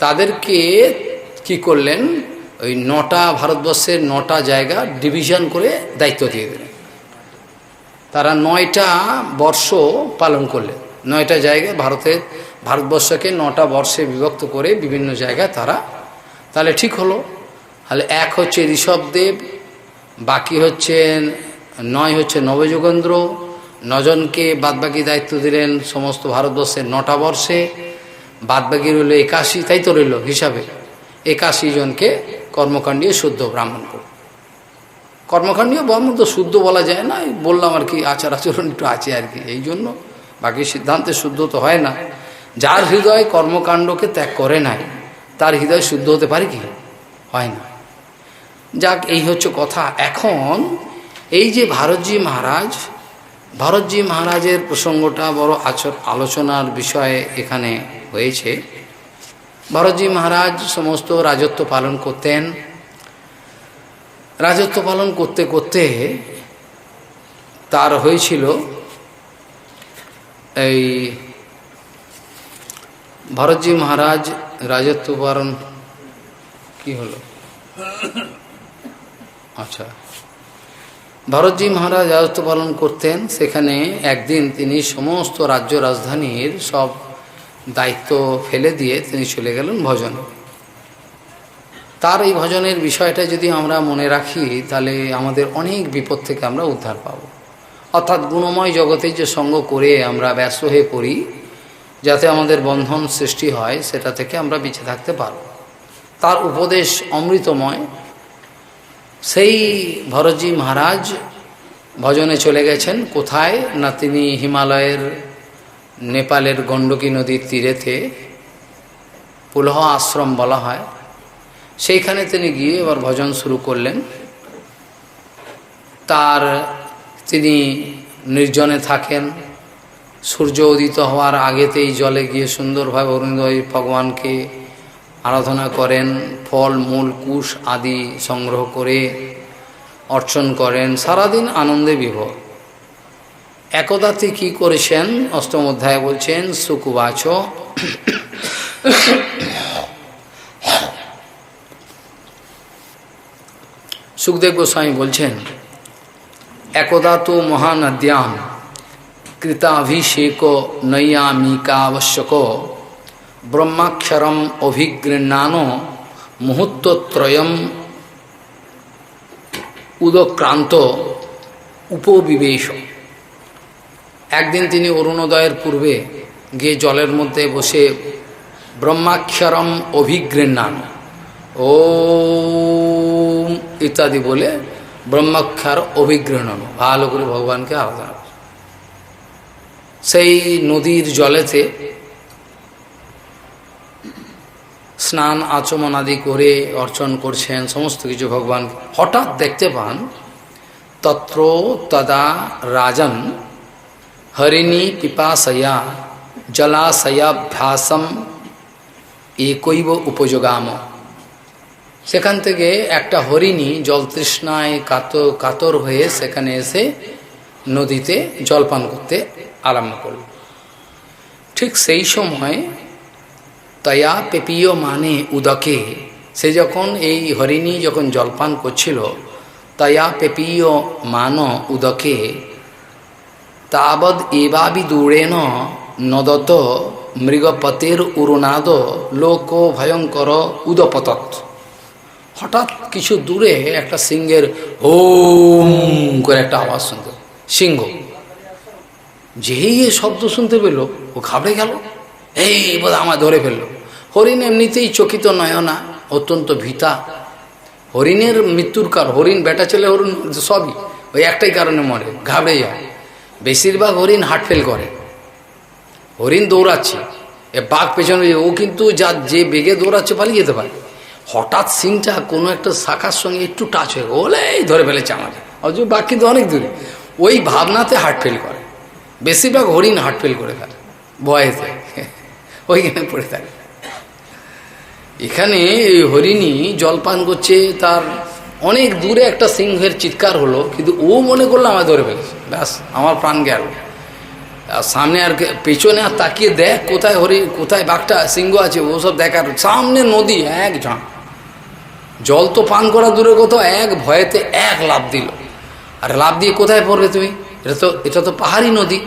তাদেরকে কি করলেন, ওই 9টা ভারতবর্ষের 9টা জায়গা ডিভিশন করে দায়িত্ব দিয়ে দিলেন। তারা 9টা বর্ষ পালন করলেন, 9টা জায়গায় ভারতবর্ষকে 9টা বর্ষে বিভক্ত করে বিভিন্ন জায়গায় তারা, তাহলে ঠিক হলো। তাহলে 1 হচ্ছে ঋষভদেব, বাকি হচ্ছে 9 হচ্ছে নবযোগেন্দ্র, 9 জনকে বাদবাকি দায়িত্ব দিলেন সমস্ত ভারতবর্ষের 9টা বর্ষে, বাদবাকি রইল 81, তাই তো রইল হিসাবে 81 জনকে কর্মকাণ্ডীয় শুদ্ধ ব্রাহ্মণ করল। কর্মকাণ্ডীয় ব্রাহ্মণ তো শুদ্ধ বলা যায় না, বললাম আর কি, আচার আচরণ একটু আছে আর কি, এই জন্য। বাকি সিদ্ধান্তে শুদ্ধ তো হয় না। যার হৃদয় কর্মকাণ্ডকে ত্যাগ করে নাই, তার হৃদয় শুদ্ধ হতে পারে কি? হয় না। যাক, এই হচ্ছে কথা। এখন এই যে ভারতজি মহারাজের প্রসঙ্গটা বড় আলোচনার বিষয়ে এখানে হয়েছে। ভারতজি মহারাজ সমস্ত রাজত্ব পালন করতেন। রাজত্ব পালন করতে করতে তার হয়েছিল এই ভারতজি মহারাজ রাজত্ব পালন কি হলো, আচ্ছা, ভারতজি মহারাজ রাজত্ব পালন করতেন। সেখানে একদিন তিনি সমস্ত রাজ্য রাজধানীর সব দায়িত্ব ফেলে দিয়ে তিনি চলে গেলেন ভজনে। তার এই ভজনের বিষয়টা যদি আমরা মনে রাখি, তাহলে আমাদের অনেক বিপদ থেকে আমরা উদ্ধার পাব। অর্থাৎ গুণময় জগতে যে সঙ্গ করে আমরা ব্যস্ত হয়ে পড়ি, যাতে আমাদের বন্ধন সৃষ্টি হয়, সেটা থেকে আমরা বেঁচে থাকতে পারব। তার উপদেশ অমৃতময়। সেই ভরতজি মহারাজ ভজনে চলে গেছেন কোথায় না, তিনি হিমালয়ের নেপালের গণ্ডকী নদীর তীরেতে, পুলহ আশ্রম বলা হয়, সেইখানে তিনি গিয়ে এবার ভজন শুরু করলেন। তিনি নির্জনে থাকেন। সূর্য উদিত হওয়ার আগেতেই জলে গিয়ে সুন্দরভাবে অরুণোদয় ভগবানকে আরাধনা করেন, ফল মূল কুশ আদি সংগ্রহ করে অর্চন করেন, সারাদিন আনন্দে বিভোর। একদাতে কি করেছেন, অষ্টম অধ্যায় বলছেন, সুকুবাচ, সুখদেব গোস্বামী বলছেন, একদা তো মহানদ্যাম কৃতাভিষেক নৈয়ামিকাবশ্যক ব্রহ্মাক্ষরম অভিগৃহ্ণান মুহূর্তত্রয়ম উদক্রান্ত উপবিবেশ। একদিন তিনি অরুণোদয়ের পূর্বে গিয়ে জলের মধ্যে বসে ব্রহ্মাক্ষরম অভিগৃহ্ণান, ওম ইত্যাদি বলে ব্রহ্মাক্ষর অভিগৃহণ, ভালো করে ভগবানকে আরাধনা। সেই নদীর জলেতে স্নান আচমন আদি করে অর্চন করছেন সমস্ত কিছু ভগবান। হঠাৎ দেখতে পান তত্র তদা রাজন হরিণী পিপাসয়া জলাশয়াভ্যাসম একৈব উপযোগাম। সেখান থেকে একটা হরিণী জল তৃষ্ণায় কাতর হয়ে সেখানে এসে নদীতে জলপান করতে আরম্ভ করল। ঠিক সেই সময় তয়া পেপীয় মানে উদকে, সে যখন এই হরিণী যখন জলপান করছিল, তয়া পেপীয় মান উদকে তাবদ এবাবি দূরেন নদত মৃগপতের উরুনাদ লোক ভয়ঙ্কর উদপতত। হঠাৎ কিছু দূরে একটা সিংহের হোম করে একটা আওয়াজ শুনতে, সিংহ। যেই এ শব্দ শুনতে পেল ও ঘাবড়ে গেল, এই বোধ আমায় ধরে ফেললো। হরিণ এমনিতেই চকিত নয়না, অত্যন্ত ভীতা। হরিণের মৃত্যুর কারণ, হরিণ বেটা ছেলে হরিণ সবই ওই একটাই কারণে মরে, ঘাবড়ে যায়। বেশিরভাগ হরিণ হার্ট ফেল করে। হরিণ দৌড়াচ্ছে, এ বাঘ পেছনে, ও কিন্তু যে বেগে দৌড়াচ্ছে পালিয়ে যেতে পারে। হঠাৎ সিংটা কোনো একটা শাখার সঙ্গে একটু টাচ হয়ে ওলেই ধরে ফেলেছে আমাকে, অথচ বাকি তো অনেক দূরে। ওই ভাবনাতে হার্ট ফেল করে, বেশিরভাগ হরিণ হার্ট ফেল করে ফেলে ভয়েতে, ওইখানে পড়ে থাকে। এখানে এই হরিণী জলপান করছে, তার অনেক দূরে একটা সিংহের চিৎকার হলো, কিন্তু ও মনে করলো আমার ধরে ফেলেছে, ব্যাস আমার প্রাণ গেল। আর সামনে আর পেছনে আর তাকিয়ে দেখ কোথায় কোথায় বাঘটা সিংহ আছে, ওসব দেখার সামনে নদী, এক ঝাঁক জল তো পান করা দূরে কোথাও, এক ভয়েতে এক লাফ দিল। আর লাফ দিয়ে কোথায় পড়বে তুমি? এটা তো পাহাড়ি নদী,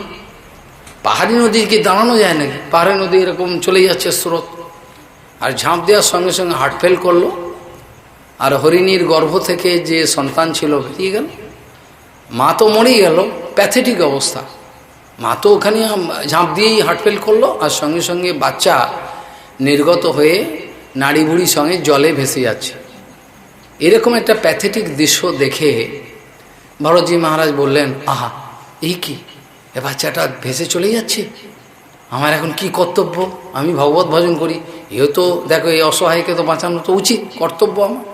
পাহাড়ি নদী কি দাঁড়ানো যায় নাকি? পাহাড়ি নদী এরকম চলে যাচ্ছে স্রোত, আর ঝাঁপ দেওয়ার সঙ্গে সঙ্গে হার্ট ফেল করলো। আর হরিণীর গর্ভ থেকে যে সন্তান ছিল বেরিয়ে গেল, মা তো মরেই গেল, প্যাথেটিক অবস্থা। মা তো ওখানে ঝাঁপ দিয়েই হার্ট ফেল করলো, আর সঙ্গে সঙ্গে বাচ্চা নির্গত হয়ে নাড়ি বুড়ির সঙ্গে জলে ভেসে যাচ্ছে। এরকম একটা প্যাথেটিক দৃশ্য দেখে ভরতজি মহারাজ বললেন, আহা এই কি, এ বাচ্চাটা ভেসে চলে যাচ্ছে, আমার এখন কি কর্তব্য? আমি ভগবত ভজন করি, এও তো দেখো এই অসহায়কে তো বাঁচানো তো উচিত, কর্তব্য আমার।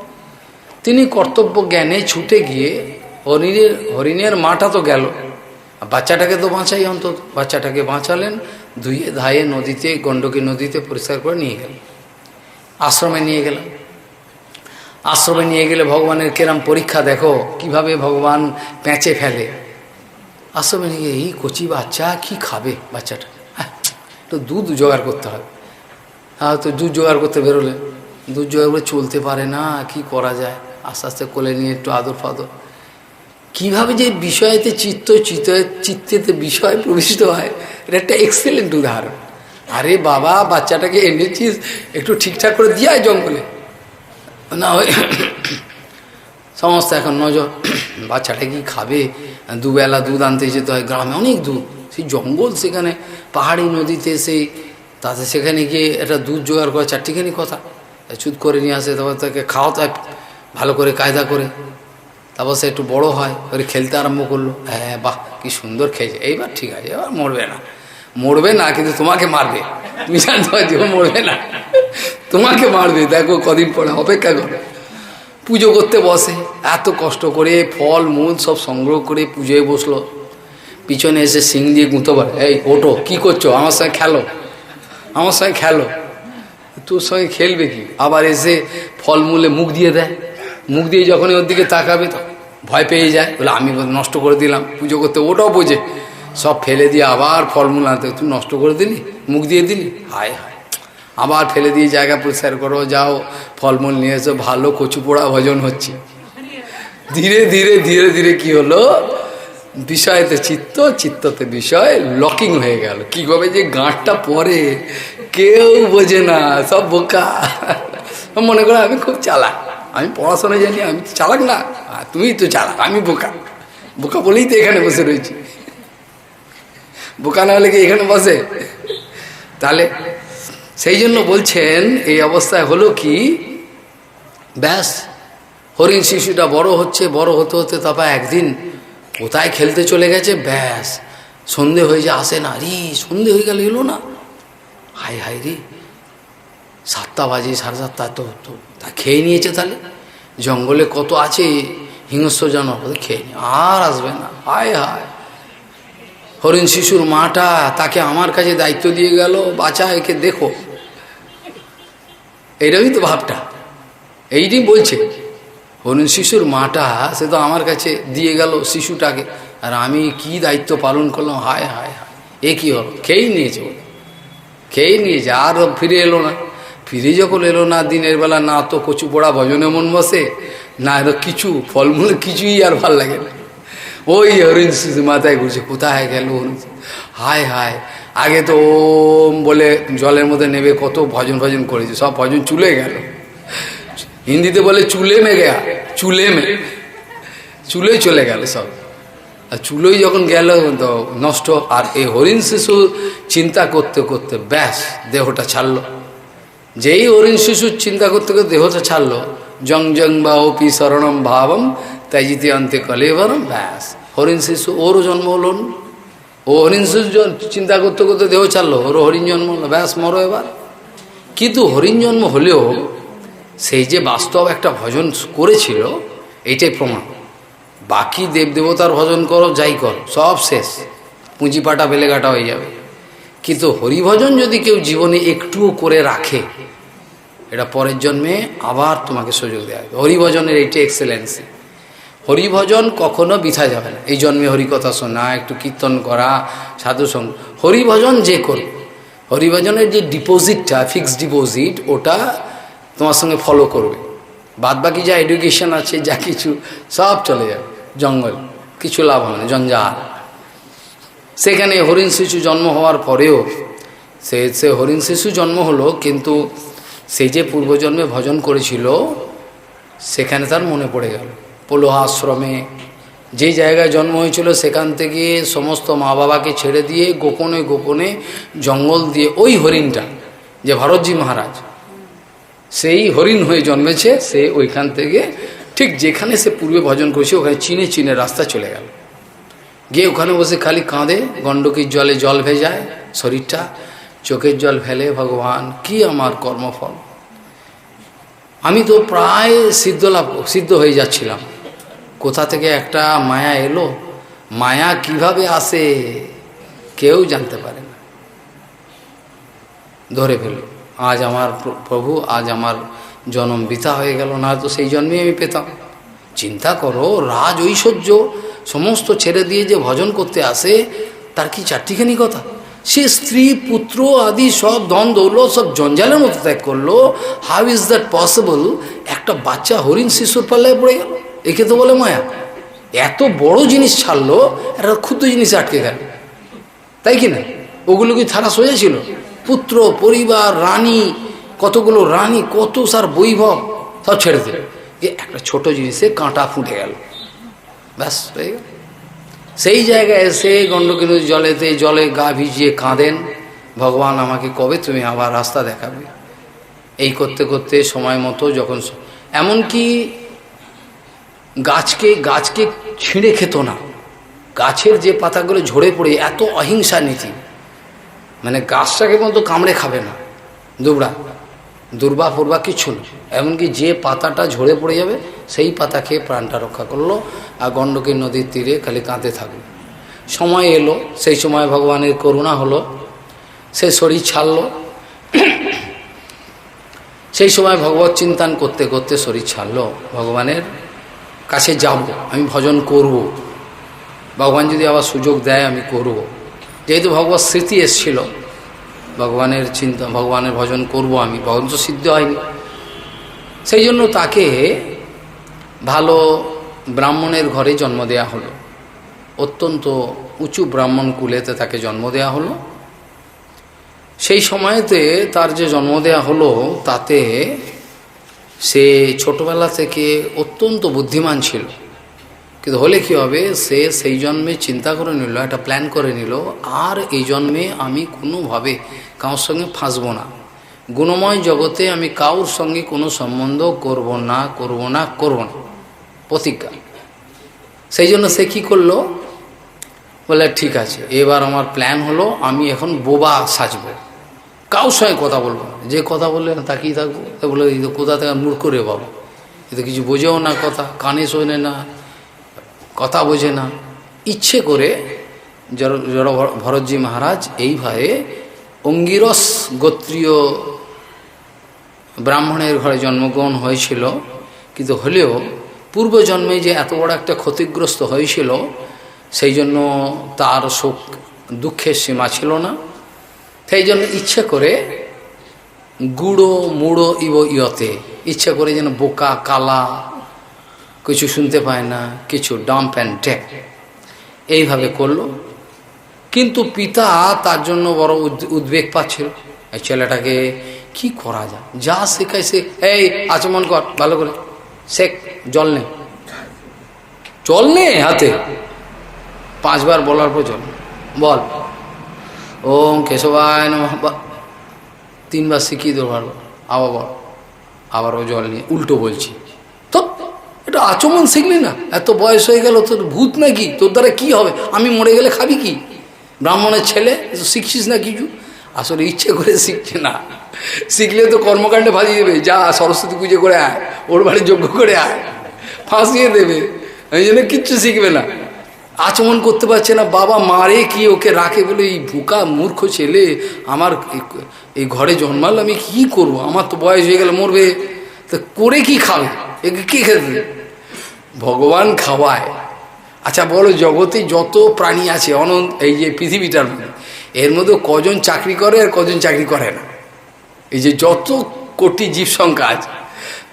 তিনি কর্তব্য জ্ঞানে ছুটে গিয়ে হরিণের মাটা তো গেল, বাচ্চাটাকে তো বাঁচাই অন্তত, বাচ্চাটাকে বাঁচালেন, ধুয়ে ধায়ে নদীতে, গণ্ডকী নদীতে পরিষ্কার করে নিয়ে গেলেন, আশ্রমে নিয়ে গেলেন। আশ্রমে নিয়ে গেলে ভগবানের কেরাম পরীক্ষা দেখো, কিভাবে ভগবান প্যাঁচে ফেলে। আশ্রমে নিয়ে এই কচি বাচ্চা কি খাবে বাচ্চাটা, একটু দুধ জোগাড় করতে হবে। তো দুধ জোগাড় করতে বেরোলেন, দুধ জোগাড় করে চলতে পারে না, কি করা যায়, আস্তে আস্তে কোলে নিয়ে একটু আদর ফাদর। কীভাবে যে বিষয়েতে চিত্তেতে বিষয় প্রবিষ্ট হয়, এটা একটা এক্সেলেন্ট উদাহরণ। আরে বাবা, বাচ্চাটাকে এনেছিস, একটু ঠিকঠাক করে দিয়ে আয় জঙ্গলে, না হয় সমস্ত এখন নজর, বাচ্চাটা কি খাবে, দুবেলা দুধ আনতে যেতে হয়, গ্রামে অনেক দুধ, সেই জঙ্গল, সেখানে পাহাড়ি নদীতে, তাতে সেখানে গিয়ে একটা দুধ জোগাড় করা চারটিখানি কথা, চুত করে নিয়ে আসে, তারপর তাকে খাওয়াতে হয় ভালো করে কায়দা করে, তারপর সে একটু বড় হয়, ওরে খেলতে আরম্ভ করলো, হ্যাঁ বাহ কি সুন্দর খেয়েছে, এইবার ঠিক আছে, এবার মরবে না কিন্তু তোমাকে মারবে, তুমি জানতে পারছি ও মরবে না, তোমাকে মারবে, দেখো কদিন পরে, অপেক্ষা করো। পুজো করতে বসে, এত কষ্ট করে ফল মূল সব সংগ্রহ করে পুজোয় বসলো, পিছনে এসে সিং দিয়ে গুঁতো বলে, এই ওটো, কি করছো, আমার সঙ্গে খেলো, আমার সঙ্গে খেলো। তোর সঙ্গে খেলবে কি, আবার এসে ফলমূলে মুখ দিয়ে দেয়, মুখ দিয়ে যখনই ওর দিকে তাকাবে তো ভয় পেয়ে যায়, বলে আমি নষ্ট করে দিলাম পুজো করতে, ওটাও বোঝে, সব ফেলে দিয়ে আবার ফলমূল আনতে, তুই নষ্ট করে দিলি, মুখ দিয়ে দিলি, হায় হায়, আবার ফেলে দিয়ে জায়গা পরিষ্কার করো, যাও ফলমূল নিয়ে এসো, ভালো কচু পোড়া ভজন হচ্ছে। ধীরে ধীরে ধীরে ধীরে কি হলো, বিষয়তে চিত্ততে বিষয় লকিং হয়ে গেল। কি হবে যে গাঁটটা পরে কেউ বোঝে না, সব বোকা, মনে করো আমি খুব চালাক, আমি পড়াশোনা জানি, আমি তো চালাক না, তুমি তো চালাক, আমি বোকা, বোকা বলেই তো এখানে বসে রয়েছি, বোকা না হলে কি এখানে বসে? তাহলে সেই জন্য বলছেন এই অবস্থায় হলো কি, ব্যাস হরিণ শিশুটা বড় হচ্ছে, বড় হতে হতে তারপর একদিন কোথায় খেলতে চলে গেছে, ব্যাস সন্ধে হয়ে যায়, আসে না, রে সন্ধে হয়ে গেল, এলো না, হাই হাই রে, 7টা বাজে, 7:30, তো তা খেয়ে নিয়েছে, তাহলে জঙ্গলে কত আছে হিংস্র জানোয়ার, খেয়ে নিয়ে আর আসবে না, হায় হায়। হরিণ শিশুর মাটা তাকে আমার কাছে দায়িত্ব দিয়ে গেল, বাচ্চা একে দেখো, এইটাই তো ভাবটা, এইটাই বলছে হরিণ শিশুর মাটা, সে তো আমার কাছে দিয়ে গেল শিশুটাকে, আর আমি কি দায়িত্ব পালন করলাম, হায় হায় হায়, এ কী হলো, খেয়েই নিয়েছে, খেয়েই নিয়েছে, আর ফিরে এলো না। ফিরে যখন এলো না দিনের বেলা, না তো কচু পোড়া ভজনে মন বসে, না এলো কিছু ফলমূল, কিছুই আর ভাল লাগে না, ওই হরিণ শিশু মাথায় ঘুরছে, কোথায় গেল, হায় হায়, আগে তো ওম বলে জলের মধ্যে নেবে কত ভজন করেছে, সব ভজন চুলে গেল, হিন্দিতে বলে চুলে মে গেয়া, চুলে চলে গেল সব, আর চুলোই যখন গেল তো নষ্ট। আর এই হরিণ শিশু চিন্তা করতে করতে ব্যাস দেহটা ছাড়লো, যেই হরিণ শিশু চিন্তা করতে করতে দেহটা ছাড়লো, জং বা ওপি শরণম ভাবম তাইজিতে অন্তে কলেবরম, ব্যাস হরিণ শিশু, ওরও জন্ম হলো, ও হরিণ শিশু চিন্তা করতে করতে দেহ ছাড়লো, ওরও হরিণ জন্ম হলো, ব্যাস মরো এবার। কিন্তু হরিণ জন্ম হলেও সেই যে বাস্তব একটা ভজন করেছিল এইটাই প্রমাণ। বাকি দেবদেবতার ভজন করো যাই করো সব শেষ, পুঁজিপাটা বেলেঘাটা হয়ে যাবে। কিন্তু হরিভজন যদি কেউ জীবনে একটুও করে রাখে, এটা পরের জন্মে আবার তোমাকে সুযোগ দেওয়া হবে। হরিভজনের এইটা এক্সেলেন্সি। হরিভজন কখনো বৃথা যাবে না। এই জন্মে হরিকথা শোনা, একটু কীর্তন করা, সাধুসঙ্গ, হরিভজন যে করো, হরিভজনের যে ডিপোজিটটা, ফিক্সড ডিপোজিট, ওটা তোমার সঙ্গে ফলো করবে। বাদ বাকি যা এডুকেশন আছে, যা কিছু সব চলে যাবে জঙ্গল, কিছু লাভ হবে না, জঞ্জাল। সেখানে হরিণ শিশু জন্ম হওয়ার পরেও সে হরিণ শিশু জন্ম হলো, কিন্তু সে যে পূর্বজন্মে ভজন করেছিল সেখানে তার মনে পড়ে গেল। পোলোহা আশ্রমে যে জায়গায় জন্ম হয়েছিল সেখান থেকে সমস্ত মা বাবাকে ছেড়ে দিয়ে গোপনে গোপনে জঙ্গল দিয়ে ওই হরিণটা যে ভরতজি মহারাজ, সেই হরিণ হয়ে জন্মেছে। সে ওইখান থেকে ঠিক যেখানে সে পূর্বে ভজন করেছে ওখানে চিনে চিনে রাস্তা চলে গেল, গিয়ে ওখানে বসে খালি কাঁদে, গণ্ডকীর জলে জল ভেজায় শরীরটা, চোখের জল ফেলে, ভগবান কি আমার কর্মফল। আমি তো প্রায় সিদ্ধ হয়ে যাচ্ছিলাম, কোথা থেকে একটা মায়া এলো। মায়া কিভাবে আসে কেউ জানতে পারে না, ধরে ফেলল। আজ আমার প্রভু, আজ আমার জন্ম বৃথা হয়ে গেল, না তো সেই জন্মেই আমি পেতাম। চিন্তা করো, রাজ ঐশ্বর্য সমস্ত ছেড়ে দিয়ে যে ভজন করতে আসে, তার কি চারটিখানি কথা। সে স্ত্রী পুত্র আদি সব ধন দৌলত সব জঞ্জালের মতো ত্যাগ করলো। How is that possible? একটা বাচ্চা হরিণ শিশুর পাল্লায় পড়ে গেল, একে তো বলে মায়া। এত বড় জিনিস ছাড়লো, একটা ক্ষুদ্র জিনিস আটকে গেল, তাই কি না? ওগুলো কি থারা সোজা ছিল? পুত্র, পরিবার, রানী, কতগুলো রানী, কত সার বৈভব সব ছেড়ে দিল, একটা ছোট জিনিসে কাঁটা ফুটে গেল, ব্যাস হয়ে গেল। সেই জায়গায় এসে গণ্ডকী নদীর জলে গা ভিজিয়ে কাঁদেন, ভগবান আমাকে কবে তুমি আবার রাস্তা দেখাবে। এই করতে করতে সময় মতো যখন, এমনকি গাছকে ছিঁড়ে খেত না, গাছের যে পাতাগুলো ঝরে পড়ে, এত অহিংসা নীতি, মানে গাছটাকে মতো কামড়ে খাবে না, দুর্বা ফুরবা কিচ্ছু না। এমনকি যে পাতাটা ঝরে পড়ে যাবে সেই পাতা খেয়ে প্রাণটা রক্ষা করলো, আর গণ্ডকী নদীর তীরে খালি কাঁদতে থাকলো। সময় এলো, সেই সময় ভগবানের করুণা হলো, সে শরীর ছাড়ল। সেই সময় ভগবত চিন্তন করতে করতে শরীর ছাড়লো, ভগবানের কাছে যাব, আমি ভজন করব, ভগবান যদি আবার সুযোগ দেয় আমি করব। যেহেতু ভগবত স্মৃতি এসেছিল, ভগবানের চিন্তা, ভগবানের ভজন করব আমি, ভজন তো সিদ্ধ হয়নি। সেই জন্য তাকে ভালো ব্রাহ্মণের ঘরে জন্ম দেয়া হলো, অত্যন্ত উঁচু ব্রাহ্মণ কুলেতে তাকে জন্ম দেয়া হলো। সেই সময়তে তার যে জন্ম দেয়া হলো, তাতে সে ছোটবেলা থেকে অত্যন্ত বুদ্ধিমান ছিল। কিন্তু হলে কী হবে, সে সেই জন্মে চিন্তা করে নিল, একটা প্ল্যান করে নিল, আর এই জন্মে আমি কোনোভাবে কারোর সঙ্গে ফাঁসবো না, গুণময় জগতে আমি কারোর সঙ্গে কোনো সম্বন্ধ করব না, প্রতিজ্ঞা। সেই জন্য সে কী করলো, বলে ঠিক আছে, এবার আমার প্ল্যান হলো আমি এখন বোবা সাজবো, কারোর সঙ্গে কথা বলবো না, যে কথা বললে না তাকিয়ে থাকবো। তা বলে এই তো কোথা থেকে মূর্খ রে বাবা, এ তো কিছু বোঝেও না, কথা কানে শোনে না, কথা বোঝে না। ইচ্ছে করে ভরতজি মহারাজ এইভাবে অঙ্গিরস গোত্রীয় ব্রাহ্মণের ঘরে জন্মগ্রহণ হয়েছিল, কিন্তু হলেও পূর্বজন্মে যে এত বড় একটা ক্ষতিগ্রস্ত হয়েছিল, সেই জন্য তার শোক দুঃখের সীমা ছিল না। সেই জন্য ইচ্ছে করে গুড়ো মুড়ো ইয়তে, ইচ্ছে করে যেন বোকা কালা, কিছু শুনতে পায় না, কিছু ডাম্প অ্যান্ড ডেক, এইভাবে করলো। কিন্তু পিতা তার জন্য বড় উদ্বেগ পাচ্ছিল, এই ছেলেটাকে কি করা যায়, যা শেখায় সে, এই আচমন কর ভালো করে, শেখ, জল নে হাতে, 5 বার বলার পর জল বল, ওম কেশবায় নমঃ 3 বার শিখিয়ে দেবো, আবার বল, আবার ও জল নিয়ে উল্টো বলছি। তো এটা আচমন শিখলি না, এত বয়স হয়ে গেল, তোর ভূত নাকি, তোর দ্বারা কি হবে, আমি মরে গেলে খাবি কি, ব্রাহ্মণের ছেলে, শিখছিস না কিছু। আসলে ইচ্ছে করে শিখছে না, শিখলে তো কর্মকাণ্ডে ফাঁসিয়ে দেবে, যা সরস্বতী পুজো করে আয়, ওর বাড়ি যজ্ঞ করে আয়, ফাঁসিয়ে দেবে। এই জন্য কিচ্ছু শিখবে না, আচমন করতে পারছে না, বাবা মারে কি ওকে রাখে বলে, এই বোকা মূর্খ ছেলে আমার এই ঘরে জন্মাল, আমি কি করব, আমার তো বয়স হয়ে গেলে মরবে, তা করে কি খাবে, একে কি খেতে, ভগবান খাওয়ায়। আচ্ছা বলো, জগতে যত প্রাণী আছে অনন্ত, এই যে পৃথিবীটার মধ্যে, এর মধ্যে কজন চাকরি করে আর কজন চাকরি করে না? এই যে যত কোটি জীব সংখ্যা আছে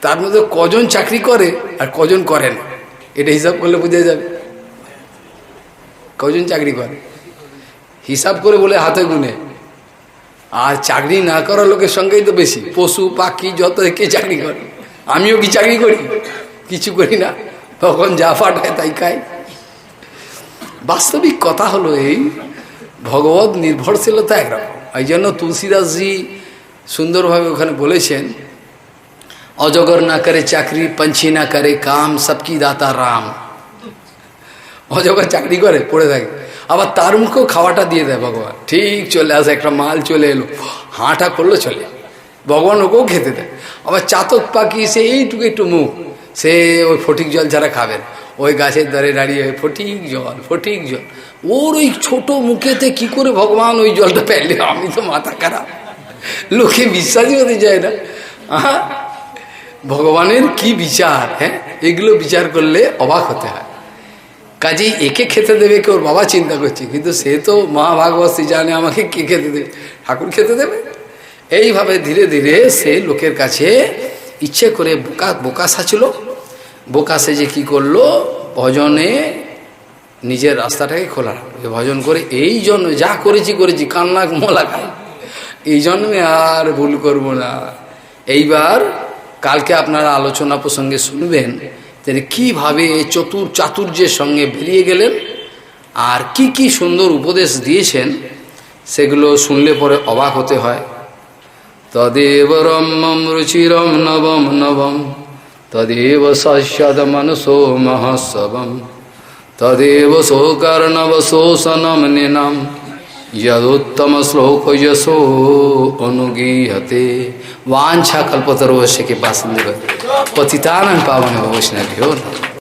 তার মধ্যে কজন চাকরি করে আর কজন করে না, এটা হিসাব করলে বোঝা যাবে। কজন চাকরি করে হিসাব করে বলে হাতে গুনে, আর চাকরি না করা লোকের সংখ্যাই তো বেশি, পশু পাখি যত, কে চাকরি করে? আমিও কি চাকরি করি? কিছু করি না, তখন যা ফাটায় তাই খাই। বাস্তবিক কথা হলো এই, ভগবত নির্ভরশীলতা একরকম। এই জন্য তুলসীদাসজি সুন্দরভাবে ওখানে বলেছেন, অজগর না করে চাকরি, পঞ্ছি না করে কাম, সবকি দাতা রাম। অজগর চাকরি করে পড়ে থাকে, আবার তার মুখেও খাওয়াটা দিয়ে দেয় ভগবান, ঠিক চলে আসে, একটা মাল চলে এলো, হাঁটা করলো চলে, ভগবান ওকেও খেতে দেয়। আবার চাতক পাখি, সে এইটুকু একটু মুখ, সে ওই ফটিক জল ছাড়া খাবেন, ওই গাছের ধারে দাঁড়িয়ে ফটিক জল ফটিক জল, ওর ওই ছোট মুখেতে কি করে ভগবান ওই জলটা পেলে, আমি তো মাথা খারাপ, লোকে বিশ্বাসই হতে যায় না। ভগবানের কি বিচার, হ্যাঁ, এগুলো বিচার করলে অবাক হতে হয়। কাজেই একে খেতে দেবে কে, ওর বাবা চিন্তা করছে, কিন্তু সে তো মা ভাগবত জানে আমাকে কে খেতে দেবে, ঠাকুর খেতে দেবে। এইভাবে ধীরে ধীরে সে লোকের কাছে ইচ্ছে করে বোকা সাজল, বোকা সেজে কি করলো, ভজনে নিজের রাস্তাটাকে খোলা রাখলো, ভজন করে এই জন্য যা করেছি করেছি, কান্না মোলা খাই, এই জন্যে আর ভুল করব না। এইবার কালকে আপনারা আলোচনা প্রসঙ্গে শুনবেন তিনি কীভাবে চাতুর্যের সঙ্গে বেরিয়ে গেলেন, আর কি কি সুন্দর উপদেশ দিয়েছেন, সেগুলো শুনলে পরে অবাক হতে হয়। তদেব রম্যম রুচিরম নবম নবম, তদেব সস্যদ মনসো মহোৎসবম, তদেব শোকর্ণব শোষণম নিনাম, यदुत्तम श्लोक यशो अनुगीयते। वांछा कल्पतरुश्च के पास पतितानां पावनेभ्यो वैष्णवेभ्यो नमः।